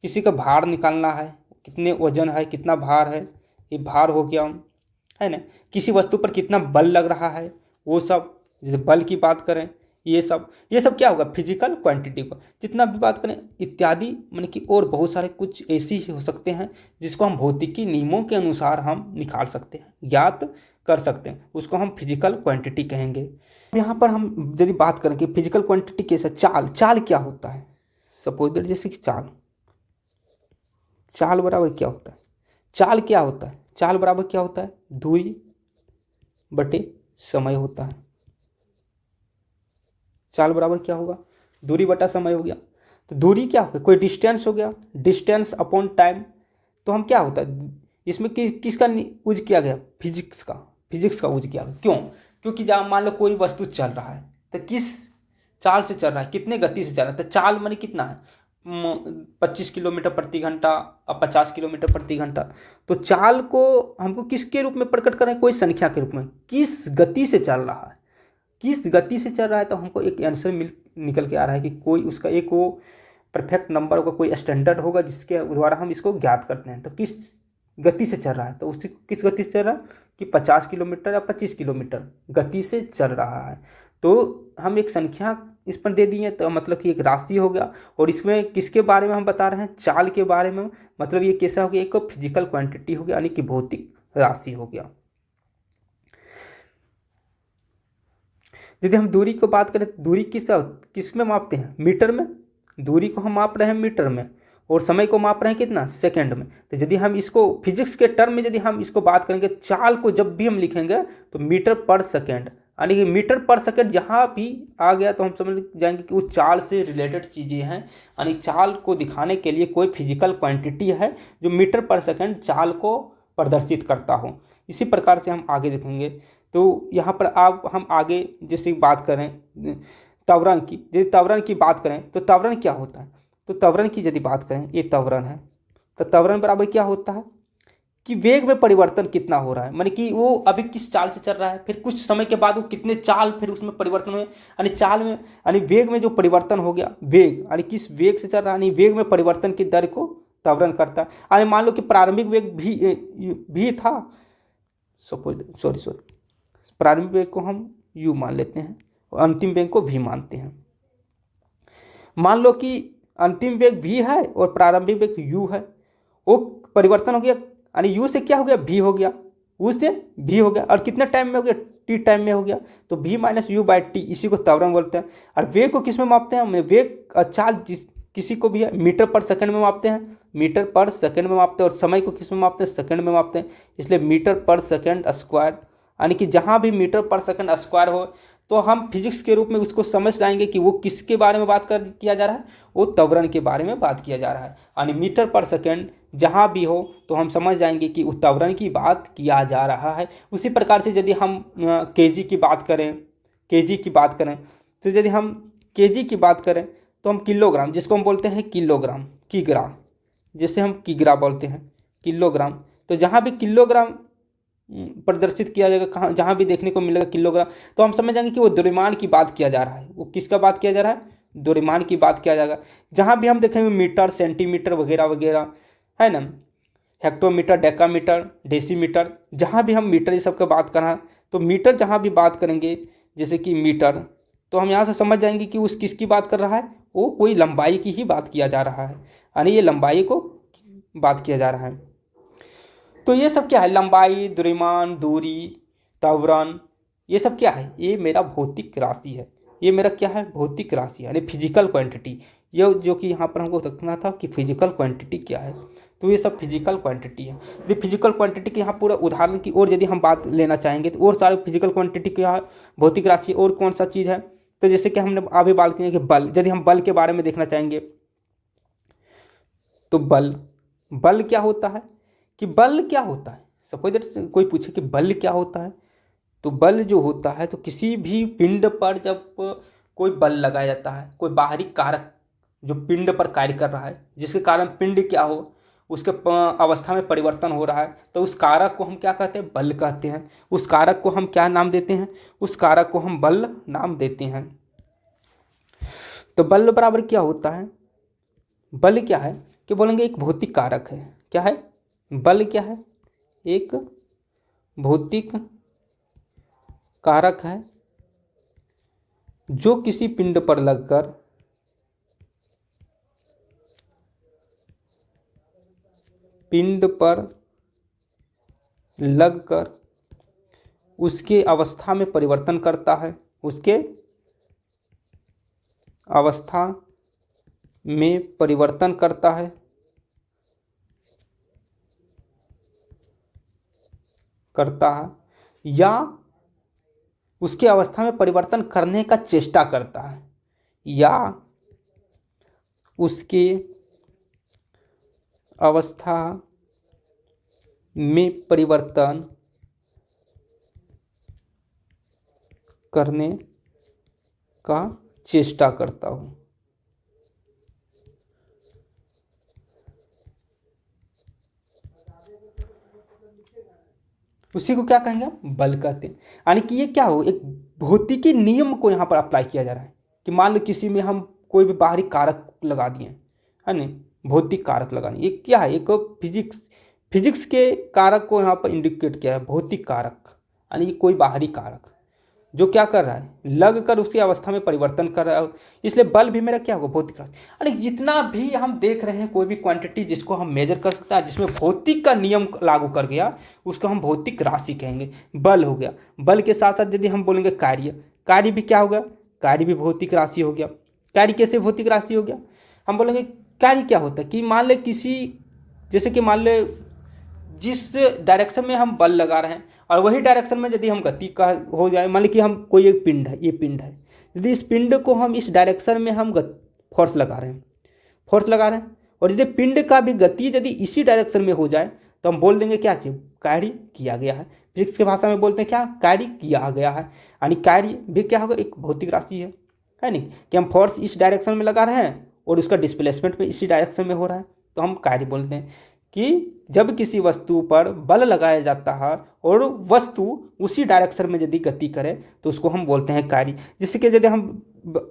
किसी का भार निकालना है, कितने वजन है, कितना भार है, ये भार हो गया, है ना। किसी वस्तु पर कितना बल लग रहा है, वो सब, जैसे बल की बात करें, ये सब क्या होगा? फिजिकल क्वांटिटी को जितना भी बात करें इत्यादि, माने कि और बहुत सारे कुछ ऐसे ही हो सकते हैं जिसको हम भौतिकी नियमों के अनुसार हम निकाल सकते हैं, ज्ञात कर सकते हैं, उसको हम फिजिकल क्वांटिटी कहेंगे। यहाँ पर हम यदि बात करें कि फिजिकल क्वांटिटी कैसे, चाल क्या होता है? सपोज दैट, जैसे कि चाल बराबर क्या होता है? चाल क्या होता है? चाल बराबर क्या होता है? दूरी बटे समय होता है। चाल बराबर क्या होगा? दूरी बटा समय हो गया। तो दूरी क्या हो गया? कोई डिस्टेंस हो गया, डिस्टेंस अपॉन टाइम। तो हम क्या होता है इसमें किसका यूज किया गया? फिजिक्स का यूज किया गया। क्यों? क्योंकि जहाँ मान लो कोई वस्तु चल रहा है, तो किस चाल से चल रहा है, कितने गति से चल रहा है। तो चाल माने कितना है? 25 किलोमीटर प्रति घंटा और 50 किलोमीटर प्रति घंटा। तो चाल को हमको किसके रूप में प्रकट करें? कोई संख्या के रूप में, किस गति से चल रहा है, किस गति से चल रहा है। तो हमको एक आंसर निकल के आ रहा है कि कोई उसका एक वो परफेक्ट नंबर होगा, कोई स्टैंडर्ड होगा जिसके द्वारा हम इसको ज्ञात करते हैं। तो किस गति से चल रहा है, तो उसी किस गति से चल रहा है कि 50 किलोमीटर या 25 किलोमीटर गति से चल रहा है। तो हम एक संख्या इस पर दे दिए, तो मतलब कि एक राशि हो गया। और इसमें किसके बारे में हम बता रहे हैं? चाल के बारे में। मतलब ये कैसा हो गया? एक फिजिकल क्वांटिटी हो गया, यानी कि भौतिक राशि हो गया। यदि हम दूरी को बात करें, दूरी किस में मापते हैं? मीटर में। दूरी को हम माप रहे हैं मीटर में, और समय को माप रहे हैं कितना? सेकंड में। तो यदि हम इसको फिजिक्स के टर्म में यदि हम इसको बात करेंगे, चाल को जब भी हम लिखेंगे तो मीटर पर सेकंड, यानी कि मीटर पर सेकंड जहाँ भी आ गया तो हम समझ जाएंगे कि वो चाल से रिलेटेड चीज़ें हैं। यानी चाल को दिखाने के लिए कोई फिजिकल क्वांटिटी है जो मीटर पर सेकंड चाल को प्रदर्शित करता हो। इसी प्रकार से हम आगे देखेंगे। तो यहाँ पर अब हम आगे जैसे बात करें त्वरण की, यदि त्वरण की बात करें तो त्वरण क्या होता है? तो त्वरण की यदि बात करें, ये त्वरण है, तो त्वरण बराबर क्या होता है कि वेग में परिवर्तन कितना हो रहा है, माने कि वो अभी किस चाल से चल रहा है, फिर कुछ समय के बाद वो कितने चाल फिर उसमें परिवर्तन हुए, यानी चाल में, यानी वेग में जो परिवर्तन हो गया, वेग यानी किस वेग से चल रहा है, यानी वेग में परिवर्तन की दर को त्वरण करता है। यानी मान लो कि प्रारंभिक वेग भी था, सॉरी प्रारंभिक वेग को हम u मान लेते हैं और अंतिम वेग को v मानते हैं। मान लो कि अंतिम वेग v है और प्रारंभिक वेग u है, वो परिवर्तन हो गया, यानी u से क्या हो गया? v हो गया, u से v हो गया, और कितने टाइम में हो गया? t टाइम में हो गया। तो v minus you by T, इसी को त्वरण बोलते हैं। और वेग को किस में मापते हैं? वेग चाल किसी को भी है मीटर पर सेकंड में मापते हैं, मीटर पर सेकंड में मापते हैं। और समय को किस में मापते हैं? सेकंड में मापते हैं। इसलिए मीटर पर सेकंड स्क्वायर, यानी कि जहाँ भी मीटर पर सेकंड स्क्वायर हो तो हम फिजिक्स के रूप में उसको समझ जाएंगे कि वो किसके बारे में बात किया जा रहा है? वो त्वरण के बारे में बात किया जा रहा है। यानी मीटर पर सेकंड जहाँ भी हो तो हम समझ जाएंगे कि उस त्वरण की बात किया जा रहा है। उसी प्रकार से यदि हम केजी की बात करें, तो यदि हम केजी की बात करें तो हम किलोग्राम, जिसको हम बोलते हैं किलोग्राम, किग्राम, जिसे हम किग्रा बोलते हैं, किलोग्राम। तो जहाँ भी किलोग्राम प्रदर्शित किया जाएगा, कहाँ जहाँ भी देखने को मिलेगा किलोग्राम, तो हम समझ जाएंगे कि वो द्रव्यमान की बात किया जा रहा है। वो किसका बात किया जा रहा है? द्रव्यमान की बात किया जाएगा। जहाँ भी हम देखेंगे मीटर, सेंटीमीटर वगैरह वगैरह, है ना, हेक्टोमीटर, डेकामीटर, डेसीमीटर, जहाँ भी हम मीटर ये सब का बात कर रहे हैं, तो मीटर जहाँ भी बात करेंगे, जैसे कि मीटर, तो हम यहाँ से समझ जाएंगे कि उस किसकी बात कर रहा है, वो कोई लंबाई की ही बात किया जा रहा है, यानी ये लंबाई को बात किया जा रहा है। तो ये सब क्या है? लंबाई, द्रव्यमान, दूरी, त्वरण, ये सब क्या है? ये मेरा भौतिक राशि है। ये मेरा क्या है? भौतिक राशि, यानी फिजिकल क्वांटिटी। ये जो कि यहाँ पर हमको रखना था कि फिजिकल क्वांटिटी क्या है, तो ये सब फिजिकल क्वांटिटी है। यदि फिजिकल क्वांटिटी के यहाँ पूरा उदाहरण की और यदि हम बात लेना चाहेंगे तो और सारे फिजिकल क्वांटिटी क्या है? भौतिक राशि। और कौन सा चीज़ है? तो जैसे कि हमने अभी बात की है कि बल, यदि हम बल के बारे में देखना चाहेंगे तो बल, बल क्या होता है? कि बल क्या होता है? सपोज दैट कोई पूछे कि बल क्या होता है, तो बल जो होता है, तो किसी भी पिंड पर जब कोई बल लगाया जाता है, कोई बाहरी कारक जो पिंड पर कार्य कर रहा है, जिसके कारण पिंड क्या हो, उसके अवस्था में परिवर्तन हो रहा है, तो उस कारक को हम क्या कहते हैं? बल कहते हैं। उस कारक को हम क्या नाम देते हैं? उस कारक को हम बल नाम देते हैं। तो बल बराबर क्या होता है? बल क्या है कि बोलेंगे एक भौतिक कारक है। क्या है? बल क्या है? एक भौतिक कारक है जो किसी पिंड पर लगकर उसके अवस्था में परिवर्तन करता है, उसके अवस्था में परिवर्तन करता है, या उसके अवस्था में परिवर्तन करने का चेष्टा करता है, या उसके अवस्था में परिवर्तन करने का चेष्टा करता हूँ। उसी को क्या कहेंगे? बल कहते हैं। यानी कि ये क्या हो, एक भौतिकी नियम को यहाँ पर अप्लाई किया जा रहा है कि मान लो किसी में हम कोई भी बाहरी कारक लगा दिए, है ना, भौतिक कारक लगा दिए। ये क्या है? एक फिजिक्स के कारक को यहाँ पर इंडिकेट किया है, भौतिक कारक, यानी कोई बाहरी कारक जो क्या कर रहा है? लग कर उसकी अवस्था में परिवर्तन कर रहा है। इसलिए बल भी मेरा क्या होगा? भौतिक राशि। यानी जितना भी हम देख रहे हैं, कोई भी क्वांटिटी जिसको हम मेजर कर सकते हैं, जिसमें भौतिक का नियम लागू कर गया, उसको हम भौतिक राशि कहेंगे। बल हो गया। बल के साथ साथ यदि हम बोलेंगे कार्य, कार्य भी क्या होगा? कार्य भी भौतिक राशि हो गया। कार्य कैसे भौतिक राशि हो गया? हम बोलेंगे कार्य क्या होता है कि मान ले किसी, जैसे कि मान ले जिस डायरेक्शन में हम बल लगा रहे हैं और वही डायरेक्शन में यदि हम गति का हो जाए, मान ली कि हम कोई एक पिंड है, ये पिंड है, यदि इस पिंड को हम इस डायरेक्शन में हम फोर्स लगा रहे हैं, और यदि पिंड का भी गति यदि इसी डायरेक्शन में हो जाए, तो हम बोल देंगे क्या चीज? कार्य किया गया है। फिजिक्स की भाषा में बोलते हैं क्या? कार्य किया गया है। यानी कार्य भी क्या होगा? एक भौतिक राशि है नहीं, कि हम फोर्स इस डायरेक्शन में लगा रहे हैं और उसका डिस्प्लेसमेंट भी इसी डायरेक्शन में हो रहा है, तो हम कार्य बोलते हैं। कि जब किसी वस्तु पर बल लगाया जाता है और वस्तु उसी डायरेक्शन में यदि गति करे, तो उसको हम बोलते हैं कार्य। जिससे कि यदि हम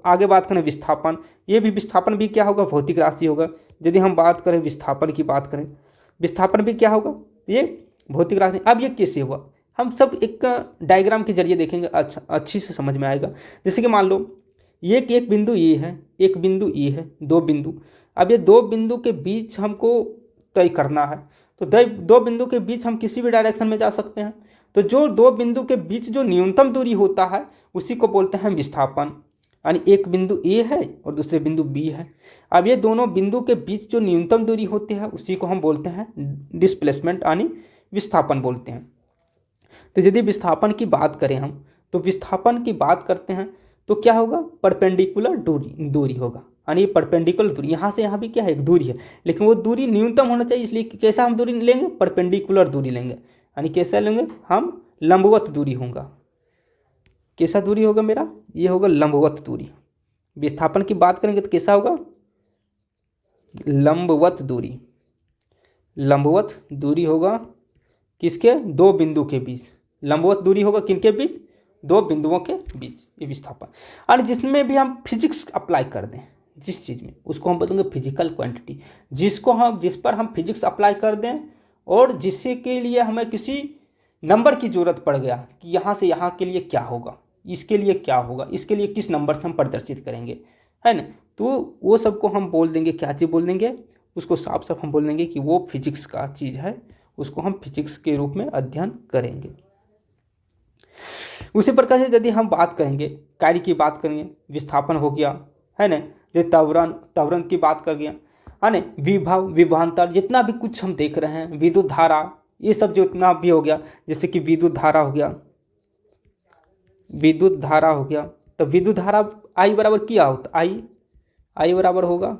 आगे बात करें विस्थापन, ये भी विस्थापन भी क्या होगा? भौतिक राशि होगा। यदि हम बात करें विस्थापन की बात करें, विस्थापन भी क्या होगा? ये भौतिक राशि। अब ये कैसे हुआ? हम सब एक डायग्राम के जरिए देखेंगे, अच्छा अच्छी से समझ में आएगा। जैसे कि मान लो ये एक बिंदु ये है, एक बिंदु ये है, दो बिंदु। अब ये दो बिंदु के बीच हमको तय करना है, तो दो बिंदु के बीच हम किसी भी डायरेक्शन में जा सकते हैं। तो जो दो बिंदु के बीच जो न्यूनतम दूरी होता है, उसी को बोलते हैं विस्थापन। यानी एक बिंदु ए है और दूसरे बिंदु बी है। अब ये दोनों बिंदु के बीच जो न्यूनतम दूरी होती है, उसी को हम बोलते हैं डिस्प्लेसमेंट, यानी विस्थापन बोलते हैं। तो यदि विस्थापन की बात करें हम, तो विस्थापन की बात करते हैं तो क्या होगा? परपेंडिकुलर दूरी होगा। यानी परपेंडिकुलर दूरी, यहाँ से यहाँ भी क्या है? एक दूरी है, लेकिन वो दूरी न्यूनतम होना चाहिए। इसलिए कैसा हम दूरी लेंगे? परपेंडिकुलर दूरी लेंगे। यानी कैसा लेंगे हम? लंबवत दूरी होगा। कैसा दूरी होगा मेरा? ये होगा लंबवत दूरी। विस्थापन की बात करेंगे तो कैसा होगा, लंबवत दूरी, लंबवत दूरी होगा किसके, दो बिंदु के बीच, लंबवत दूरी होगा किनके बीच, दो बिंदुओं के बीच, ये विस्थापन। और जिसमें भी हम फिजिक्स अप्लाई कर दें, जिस चीज़ में, उसको हम बोलेंगे फिजिकल क्वांटिटी, जिस पर हम फिजिक्स अप्लाई कर दें और जिससे के लिए हमें किसी नंबर की ज़रूरत पड़ गया कि यहाँ से यहाँ के लिए क्या होगा, इसके लिए क्या होगा, इसके लिए किस नंबर से हम प्रदर्शित करेंगे, है ना। तो वो सबको हम बोल देंगे, क्या चीज़ बोल देंगे, उसको साफ साफ हम बोल देंगे कि वो फिजिक्स का चीज़ है, उसको हम फिजिक्स के रूप में अध्ययन करेंगे। उसी प्रकार से यदि हम बात करेंगे, कार्य की बात करेंगे, विस्थापन हो गया, है ना, जो त्वरण की बात कर गया, है ना, विभव, विभवांतर, जितना भी कुछ हम देख रहे हैं, विद्युत धारा, ये सब जो इतना भी हो गया, जैसे कि विद्युत धारा हो गया, विद्युत धारा हो गया, तो विद्युत धारा आई बराबर क्या होता, आई बराबर होगा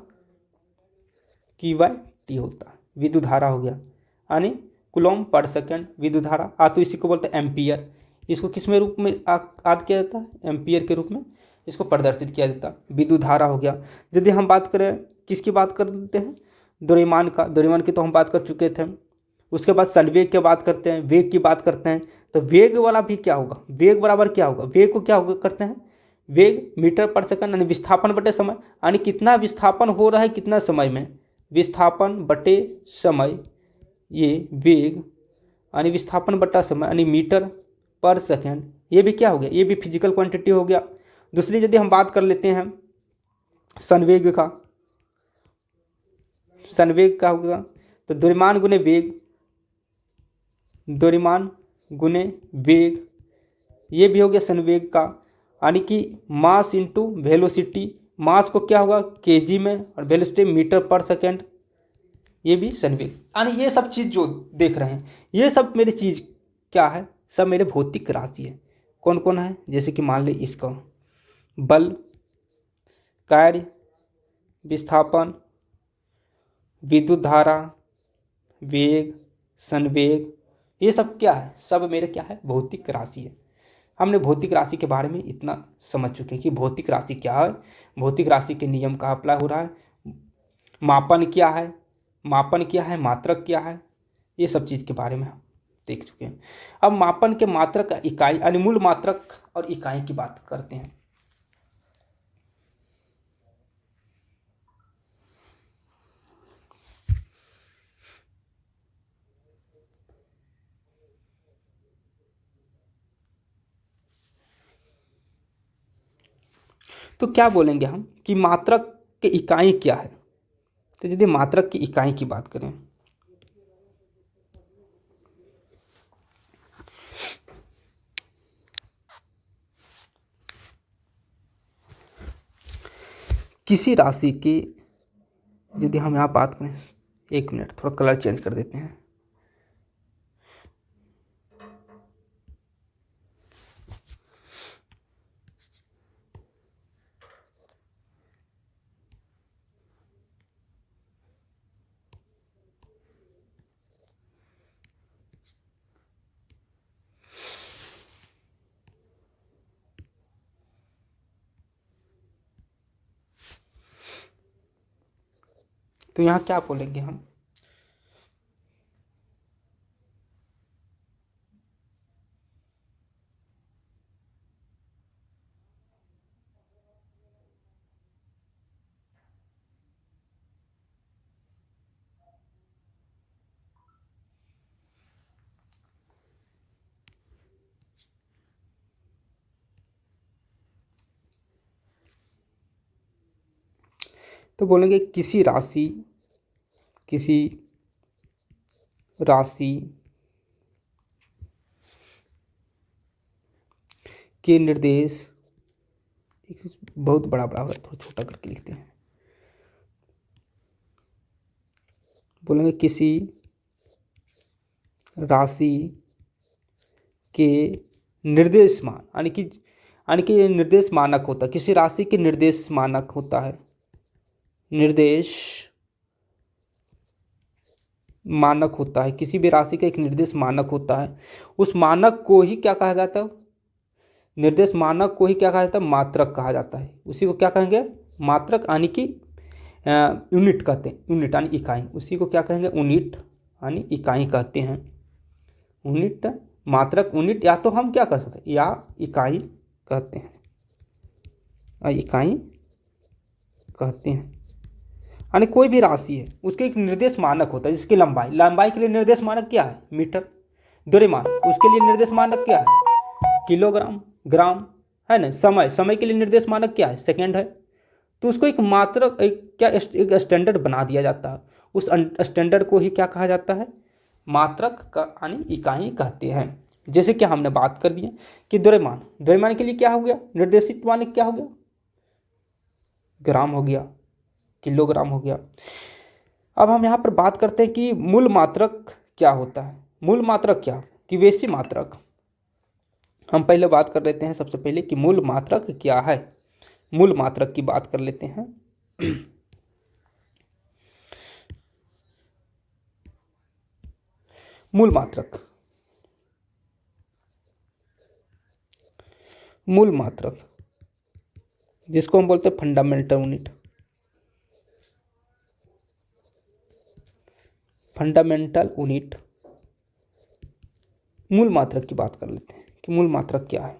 Q/T होता है, विद्युत धारा हो गया, यानी कूलम पर सेकंड विद्युत धारा। तो इसी को बोलते हैं एम्पियर, इसको किस में रूप में याद किया जाता है, एम्पियर के रूप में इसको प्रदर्शित किया जाता है, विद्युत धारा हो गया। यदि हम बात करें, किसकी बात करते हैं, द्रव्यमान का, द्रव्यमान की तो हम बात कर चुके थे। उसके बाद संवेग की बात करते हैं, वेग की बात करते हैं, तो वेग वाला भी क्या होगा, वेग बराबर क्या होगा, वेग को क्या होगा करते हैं, वेग मीटर पर सेकंड, यानी विस्थापन बटे समय, यानी कितना विस्थापन हो रहा है कितना समय में, विस्थापन बटे समय, ये वेग यानी विस्थापन बटा समय यानी मीटर पर सेकंड, ये भी क्या हो गया, ये भी फिजिकल क्वांटिटी हो गया। दूसरी यदि हम बात कर लेते हैं संवेग का, संवेग का होगा तो द्रव्यमान गुने वेग, द्रव्यमान गुने वेग, ये भी हो गया संवेग का, यानी कि मास इंटू वेलोसिटी, मास को क्या होगा केजी में और वेलोसिटी मीटर पर सेकंड, ये भी संवेग। यानी ये सब चीज़ जो देख रहे हैं, ये सब मेरी चीज़ क्या है, सब मेरे भौतिक राशि है। कौन कौन है, जैसे कि मान ली इसका बल, कार्य, विस्थापन, विद्युत धारा, वेग, संवेग, ये सब क्या है, सब मेरे क्या है, भौतिक राशि है। हमने भौतिक राशि के बारे में इतना समझ चुके हैं कि भौतिक राशि क्या है, भौतिक राशि के नियम का अप्लाई हो रहा है, मापन क्या है, मापन क्या है, मात्रक क्या है, ये सब चीज़ के बारे में हम देख चुके हैं। अब मापन के मात्रक का इकाई यानी मूल मात्रक और इकाई की बात करते हैं। तो क्या बोलेंगे हम कि मात्रक के इकाई क्या है, तो यदि मात्रक की इकाई की बात करें, किसी राशि की, यदि हम यहाँ बात करें, एक मिनट थोड़ा कलर चेंज कर देते हैं। तो यहाँ क्या बोलेंगे हम, तो बोलेंगे किसी राशि के निर्देश, बहुत बड़ा है, थोड़ा छोटा करके लिखते हैं, बोलेंगे किसी राशि के निर्देश मान, यानी कि निर्देश मानक होता है, किसी राशि के निर्देश मानक होता है, निर्देश मानक होता है, किसी भी राशि का एक निर्देश मानक होता है। उस मानक को ही क्या कहा जाता है, निर्देश मानक को ही क्या कहा जाता है, मात्रक कहा जाता है। उसी को क्या कहेंगे, मात्रक यानी कि यूनिट कहते हैं, यूनिट यानी इकाई, उसी को क्या कहेंगे, यूनिट यानी इकाई कहते हैं। यूनिट, मात्रक, यूनिट, या तो हम क्या कर सकते हैं, या इकाई कहते हैं, इकाई कहते हैं। यानी कोई भी राशि है उसके एक निर्देश मानक होता है, जिसकी लंबाई के लिए निर्देश मानक क्या है, मीटर। द्रव्यमान, उसके लिए निर्देश मानक क्या है, किलोग्राम, ग्राम, है ना। समय के लिए निर्देश मानक क्या है, सेकंड है। तो उसको एक मात्रक, एक स्टैंडर्ड बना दिया जाता है। उस स्टैंडर्ड को ही क्या कहा जाता है, मात्रक का यानी इकाई कहते हैं। जैसे कि हमने बात कर दी कि द्रव्यमान के लिए क्या हो गया, निर्देशित मानक क्या हो गया, ग्राम हो गया, किलोग्राम हो गया। अब हम यहाँ पर बात करते हैं कि मूल मात्रक क्या होता है। मूल मात्रक क्या, कि वैसी मात्रक, हम पहले बात कर लेते हैं सबसे पहले कि मूल मात्रक क्या है। मूल मात्रक की बात कर लेते हैं। मूल मात्रक, जिसको हम बोलते हैं फंडामेंटल यूनिट, मूल मात्रक की बात कर लेते हैं कि मूल मात्रक क्या है।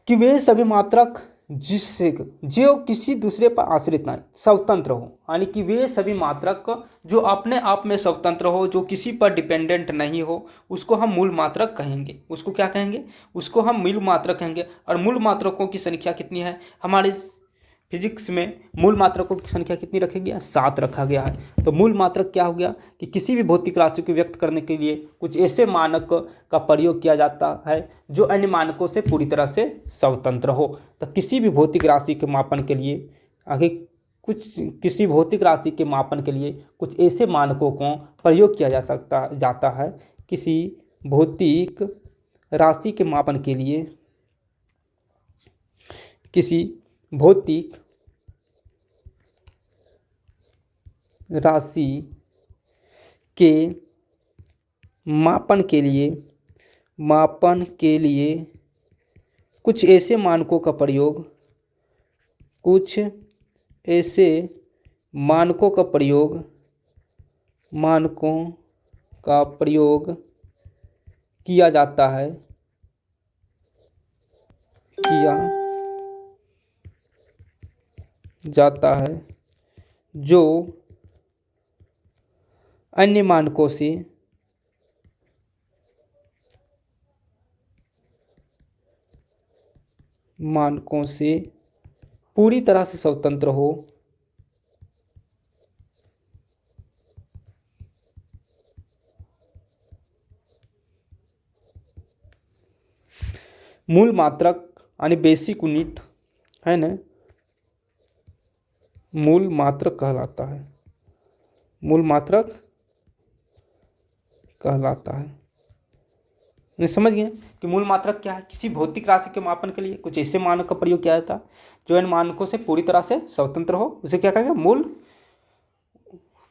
कि वे सभी मात्रक जिससे जो किसी दूसरे पर आश्रित ना, स्वतंत्र हो, यानी कि वे सभी मात्रक जो अपने आप में स्वतंत्र हो, जो किसी पर डिपेंडेंट नहीं हो, उसको हम मूल मात्रक कहेंगे। उसको क्या कहेंगे, उसको हम मूल मात्रक कहेंगे। और मूल मात्रकों की संख्या कितनी है, हमारे फिजिक्स में मूल मात्रकों की संख्या कितनी रखी गई है, 7 रखा गया है। तो मूल मात्रक क्या हो गया, कि किसी भी भौतिक राशि को व्यक्त करने के लिए कुछ ऐसे मानक का प्रयोग किया जाता है जो अन्य मानकों से पूरी तरह से स्वतंत्र हो। तो किसी भी भौतिक राशि के मापन के लिए किसी भौतिक राशि के मापन के लिए कुछ ऐसे मानकों को प्रयोग किया जाता है। किसी भौतिक राशि के मापन के लिए किसी भौतिक राशि के मापन के लिए कुछ ऐसे मानकों का प्रयोग किया जाता है जो अन्य मानकों से पूरी तरह से स्वतंत्र हो। मूल मात्रक यानी बेसिक यूनिट है ना, मूल मात्रक कहलाता है। समझ गए कि मूल मात्रक क्या है, किसी भौतिक राशि के मापन के लिए कुछ ऐसे मानक का प्रयोग किया जाता है जो इन मानकों से पूरी तरह से स्वतंत्र हो, उसे क्या कहेंगे,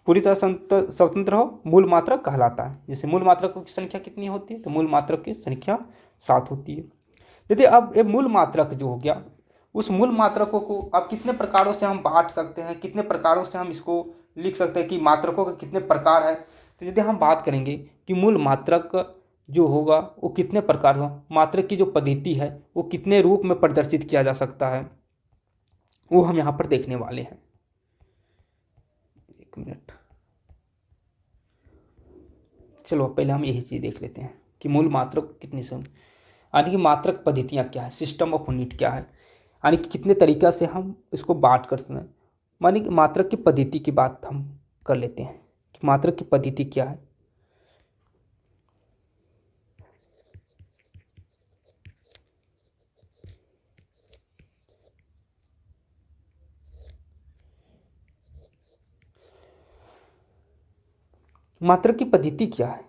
पूरी तरह स्वतंत्र हो, मूल मात्रक कहलाता है। जैसे मूल मात्रकों की संख्या कितनी होती है, तो मूल मात्रक की संख्या 7 होती है। यदि अब ये मूल मात्रक जो हो गया, उस मूल मात्रकों को अब कितने प्रकारों से हम बांट सकते हैं, कितने प्रकारों से हम इसको लिख सकते हैं कि मात्रकों के कितने प्रकार है। तो यदि हम बात करेंगे कि मूल मात्रक जो होगा वो कितने प्रकार हो, मात्रक की जो पद्धति है वो कितने रूप में प्रदर्शित किया जा सकता है, वो हम यहाँ पर देखने वाले हैं। एक मिनट, चलो पहले हम यही चीज़ देख लेते हैं कि मूल मात्रक कितनी सम, यानी कि मात्रक पद्धतियाँ क्या है, सिस्टम ऑफ यूनिट क्या है, यानी कि कितने तरीक़ा से हम इसको बांट कर सकते हैं। मानी कि मात्रक की पद्धति की बात हम कर लेते हैं कि मात्रक की पद्धति क्या है। मात्रक की पद्धति क्या है,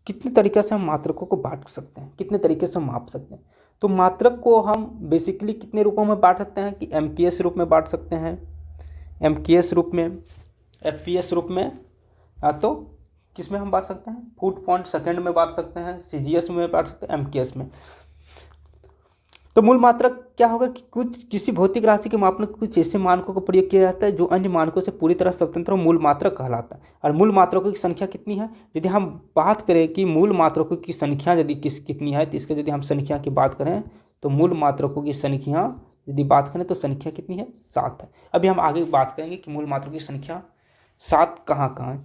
कितने तरीके से हम मात्रकों को बांट सकते हैं, कितने तरीके से माप सकते हैं। तो मात्रक को हम बेसिकली कितने रूपों में बांट सकते हैं कि एमकेएस रूप में बांट सकते हैं, एमकेएस रूप में, एफपीएस रूप में, या तो किस में हम बांट सकते हैं, फुट पॉइंट सेकंड में बांट सकते हैं, सीजीएस में बांट सकते हैं, एमकेएस में। तो मूल मात्रक क्या होगा कि किसी भौतिक राशि के मापन के कुछ ऐसे मानकों का प्रयोग किया जाता है जो अन्य मानकों से पूरी तरह स्वतंत्र और मूल मात्रक कहलाता है। और मूल मात्रकों की संख्या कितनी है, यदि हम बात करें कि मूल मात्रकों की संख्या यदि कितनी है, तो इसके यदि हम संख्या की बात करें तो मूल मात्रकों की संख्या यदि बात करें तो संख्या कितनी है, 7 है। अभी हम आगे बात करेंगे कि मूल मात्रकों की संख्या 7 कहाँ कहाँ है,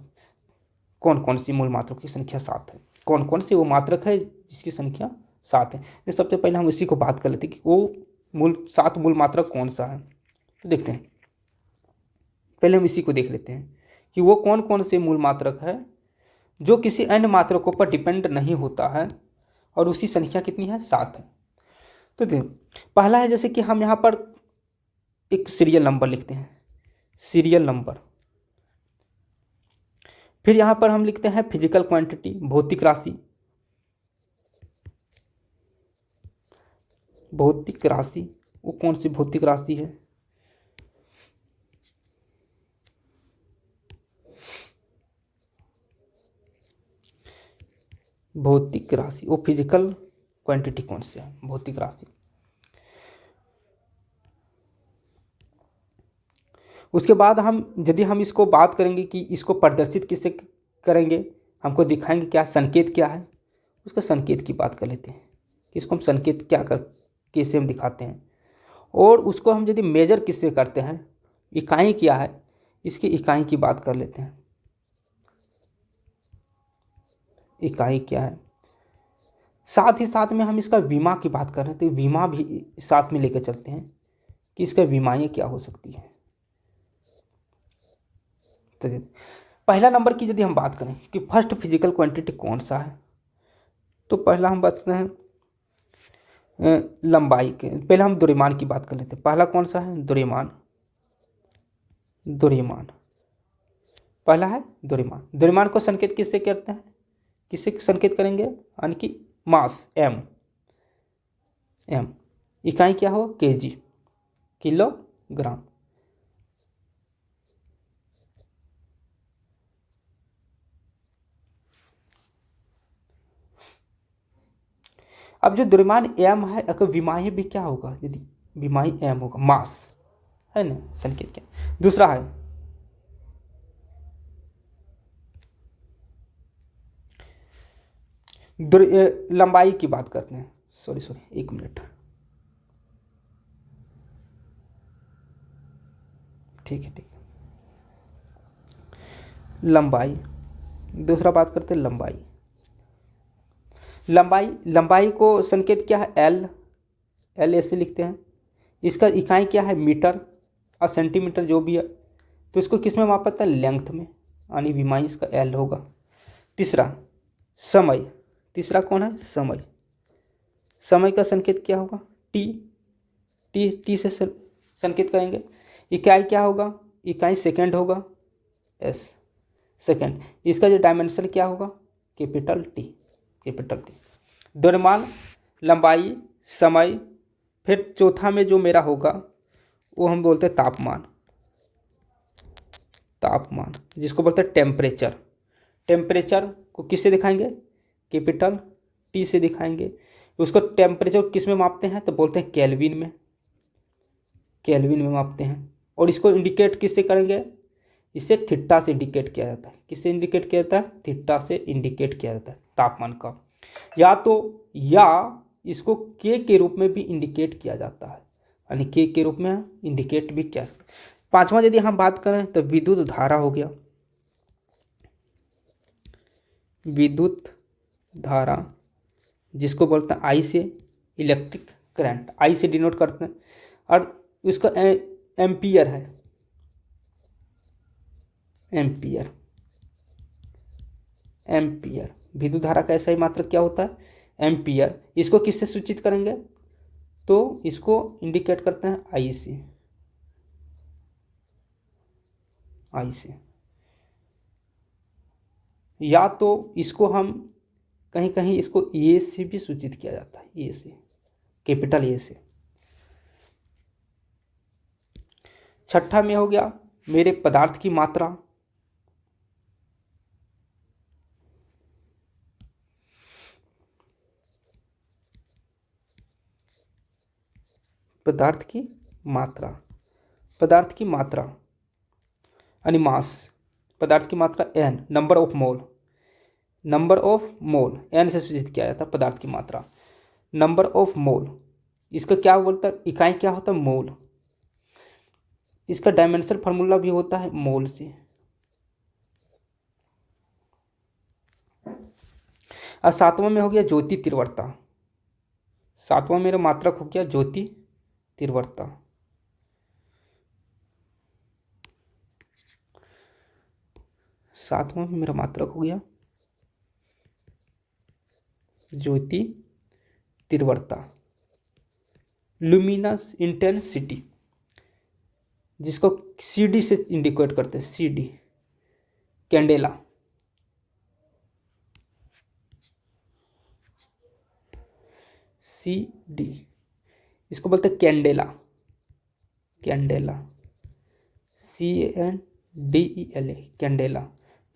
कौन कौन सी मूल मात्रकों की संख्या 7 है, कौन कौन सी वो मात्रक है जिसकी संख्या 7 है। तो सबसे पहले हम इसी को बात कर लेते हैं कि वो 7 मूल मात्रक कौन सा है। तो देखते हैं, पहले हम इसी को देख लेते हैं कि वो कौन कौन से मूल मात्रक है जो किसी अन्य मात्रकों पर डिपेंड नहीं होता है और उसकी संख्या कितनी है, 7 है। तो देखिए पहला है, जैसे कि हम यहाँ पर एक सीरियल नंबर लिखते हैं, सीरियल नंबर। फिर यहाँ पर हम लिखते हैं फिजिकल क्वांटिटी, भौतिक राशि, भौतिक राशि। वो कौन सी भौतिक राशि है, भौतिक राशि, वो फिजिकल क्वांटिटी कौन सी है, भौतिक राशि। उसके बाद यदि हम इसको बात करेंगे कि इसको प्रदर्शित किससे करेंगे, हमको दिखाएंगे क्या संकेत क्या है, उसका संकेत की बात कर लेते हैं कि इसको हम संकेत क्या कर किससे हम दिखाते हैं। और उसको हम यदि मेजर किससे करते हैं, इकाई क्या है, इसकी इकाई की बात कर लेते हैं, इकाई क्या है। साथ ही साथ में हम इसका विमा की बात कर रहे हैं तो विमा भी साथ में लेकर चलते हैं कि इसका विमाएँ क्या हो सकती है। तो पहला नंबर की यदि हम बात करें कि फर्स्ट फिजिकल क्वांटिटी कौन सा है, तो पहला हम बताते हैं लंबाई के। पहले हम द्रव्यमान की बात कर लेते हैं। पहला कौन सा है, द्रव्यमान, द्रव्यमान पहला है द्रव्यमान। द्रव्यमान को संकेत किससे करते हैं, किससे संकेत करेंगे, यानी कि मास, एम, एम। इकाई क्या हो, केजी, किलोग्राम। अब जो द्रव्यमान एम है, अगर विमाही भी क्या होगा, यदि विमाही एम होगा, मास है ना, संकेत क्या। दूसरा है लंबाई की बात करते हैं, सॉरी 1 मिनट, ठीक है। लंबाई, दूसरा बात करते हैं लंबाई। लंबाई को संकेत क्या है, एल, एल ऐसे लिखते हैं। इसका इकाई क्या है, मीटर और सेंटीमीटर जो भी है। तो इसको किस में मापा जाता है, लेंथ में, यानी विमाई इसका एल होगा। तीसरा समय, तीसरा कौन है, समय। समय का संकेत क्या होगा, टी, टी से संकेत करेंगे। इकाई क्या होगा, इकाई सेकंड होगा, एस, सेकंड। इसका जो डायमेंशन क्या होगा, कैपिटल टी, कैपिटल टी। द्रव्यमान, लंबाई, समय। फिर चौथा में जो मेरा होगा वो हम बोलते हैं तापमान, तापमान जिसको बोलते हैं टेम्परेचर। टेम्परेचर को किससे दिखाएंगे, कैपिटल टी से दिखाएंगे। उसको टेम्परेचर किस में मापते हैं, तो बोलते हैं केल्विन में, केल्विन में मापते हैं। और इसको इंडिकेट किससे करेंगे, इसे थीटा से इंडिकेट किया जाता है। किससे इंडिकेट किया जाता है, थीटा से इंडिकेट किया जाता है तापमान का। या इसको के रूप में भी इंडिकेट किया जाता है, यानी के रूप में इंडिकेट भी किया जाता है। पांचवा यदि हम बात करें तो विद्युत धारा हो गया, विद्युत धारा जिसको बोलते हैं आई से, इलेक्ट्रिक करंट, आई से डिनोट करते हैं। और इसका एम्पियर है, एम्पियर, एम्पियर। विद्युत धारा का ऐसा ही मात्रक क्या होता है, एम्पियर। इसको किससे सूचित करेंगे, तो इसको इंडिकेट करते हैं आई से, आई से। या तो इसको हम कहीं कहीं इसको ए से भी सूचित किया जाता है, ए से, कैपिटल ए से। छठा में हो गया मेरे पदार्थ की मात्रा, पदार्थ की मात्रा, पदार्थ की मात्रा यानी मास, पदार्थ की मात्रा n, number of mole, number of mole n से सूचित किया जाता है पदार्थ की मात्रा, नंबर ऑफ मोल, इसका क्या बोलता है, इकाई क्या होता है, मोल, इसका डायमेंशनल फार्मूला भी होता है मोल से। और सातवां में हो गया ज्योति तीव्रता, सातवां मेरा मात्रक हो गया ज्योति तीव्रता। सातवां में मेरा मात्रक हो गया ज्योति तीव्रता, लुमिनस इंटेंसिटी, जिसको CD से इंडिकेट करते हैं, CD, कैंडेला, CD, इसको बोलते हैं कैंडेला, कैंडेला, CANDELA, कैंडेला।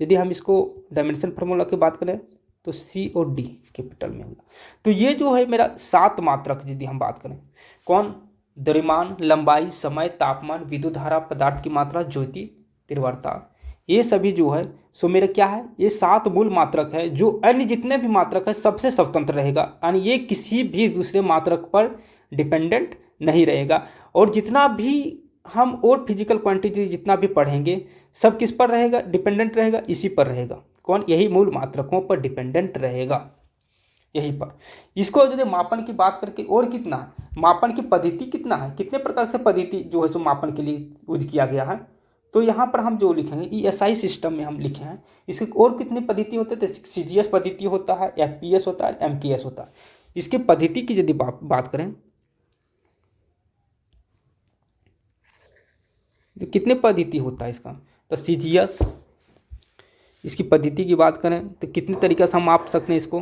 यदि हम इसको डायमेंशन फार्मूला की बात करें तो C और D कैपिटल में होगा। तो ये जो है मेरा 7 मात्रक, यदि हम बात करें, कौन, द्रव्यमान, लंबाई, समय, तापमान, विद्युत धारा, पदार्थ की मात्रा, ज्योति तीव्रता, ये सभी जो है सो मेरे क्या है, ये 7 मूल मात्रक है जो अन्य जितने भी मात्रक है सबसे स्वतंत्र रहेगा, यानी ये किसी भी दूसरे मात्रक पर डिपेंडेंट नहीं रहेगा। और जितना भी हम और फिजिकल क्वांटिटी जितना भी पढ़ेंगे सब किस पर रहेगा, डिपेंडेंट रहेगा, इसी पर रहेगा, कौन, यही मूल मात्रकों पर डिपेंडेंट रहेगा, यहीं पर। इसको यदि मापन की बात करके और कितना है, मापन की पद्धति कितना है, कितने प्रकार से पद्धति जो है सो मापन के लिए यूज किया गया है, तो यहाँ पर हम जो लिखेंगे ESI सिस्टम में हम लिखे हैं। इसकी और कितनी पद्धति होते हैं, तो CGS पद्धति होता है, FPS होता है, MKS होता है। इसकी पद्धति की यदि बात करें तो कितने पद्धति होता है इसका, तो CGS, इसकी पद्धति की बात करें तो कितने तरीके से हम माप सकते हैं इसको,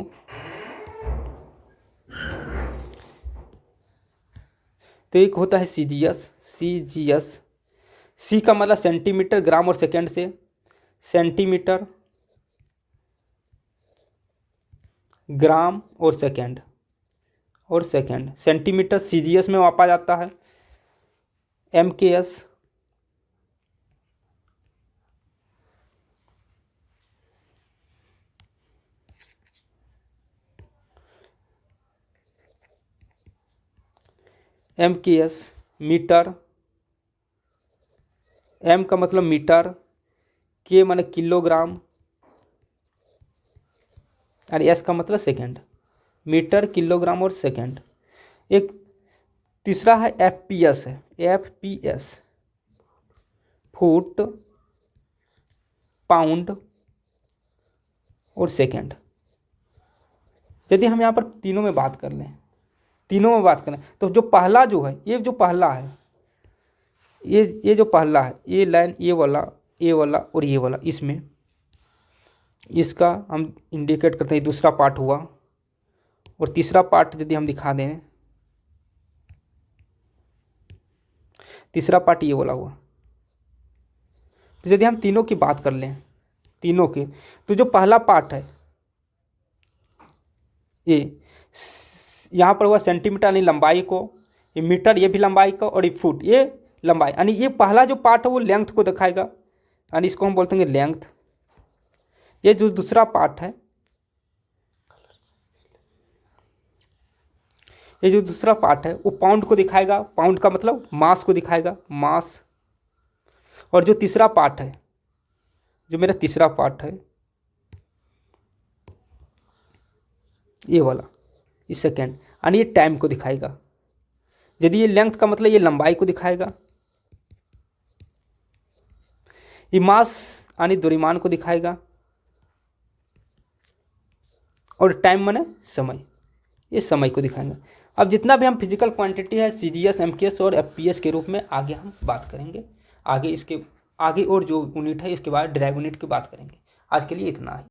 तो एक होता है CGS, C का मतलब सेंटीमीटर, ग्राम और सेकंड से, सेंटीमीटर, ग्राम और सेकंड, सेंटीमीटर CGS में मापा जाता है। MKS, मीटर, M का मतलब मीटर, K माने किलोग्राम और S का मतलब सेकंड, मीटर, किलोग्राम और सेकंड। एक तीसरा है FPS है, FPS, फुट, पाउंड और सेकंड। यदि हम यहाँ पर तीनों में बात कर लें, तीनों में बात करें तो जो पहला जो है, ये जो पहला है, ये जो पहला है, ये लाइन, ये वाला और ये वाला, इसमें इसका हम इंडिकेट करते हैं, दूसरा पार्ट हुआ। और तीसरा पार्ट यदि हम दिखा दें, तीसरा पार्ट ये वाला हुआ। तो यदि हम तीनों की बात कर लें, तीनों के, तो जो पहला पार्ट है ये यहाँ पर हुआ सेंटीमीटर यानी लंबाई को, ये मीटर ये भी लंबाई का, और ये फुट ये लंबाई, यानी ये पहला जो पार्ट है वो लेंथ को दिखाएगा, यानी इसको हम बोलते हैं लेंथ। ये जो दूसरा पार्ट है, ये जो दूसरा पार्ट है वो पाउंड को दिखाएगा, पाउंड का मतलब मास को दिखाएगा, मास। और जो तीसरा पार्ट है, जो मेरा तीसरा पार्ट है ये वाला, ये सेकेंड, यानी ये टाइम को दिखाएगा। यदि ये लेंथ का मतलब ये लंबाई को दिखाएगा, ये मास यानी द्रव्यमान को दिखाएगा, और टाइम माने समय, ये समय को दिखाएगा। अब जितना भी हम फिजिकल क्वांटिटी है CGS, MKS और FPS के रूप में आगे हम बात करेंगे, आगे इसके आगे और जो यूनिट है इसके बाद ड्राइव यूनिट की बात करेंगे। आज के लिए इतना है।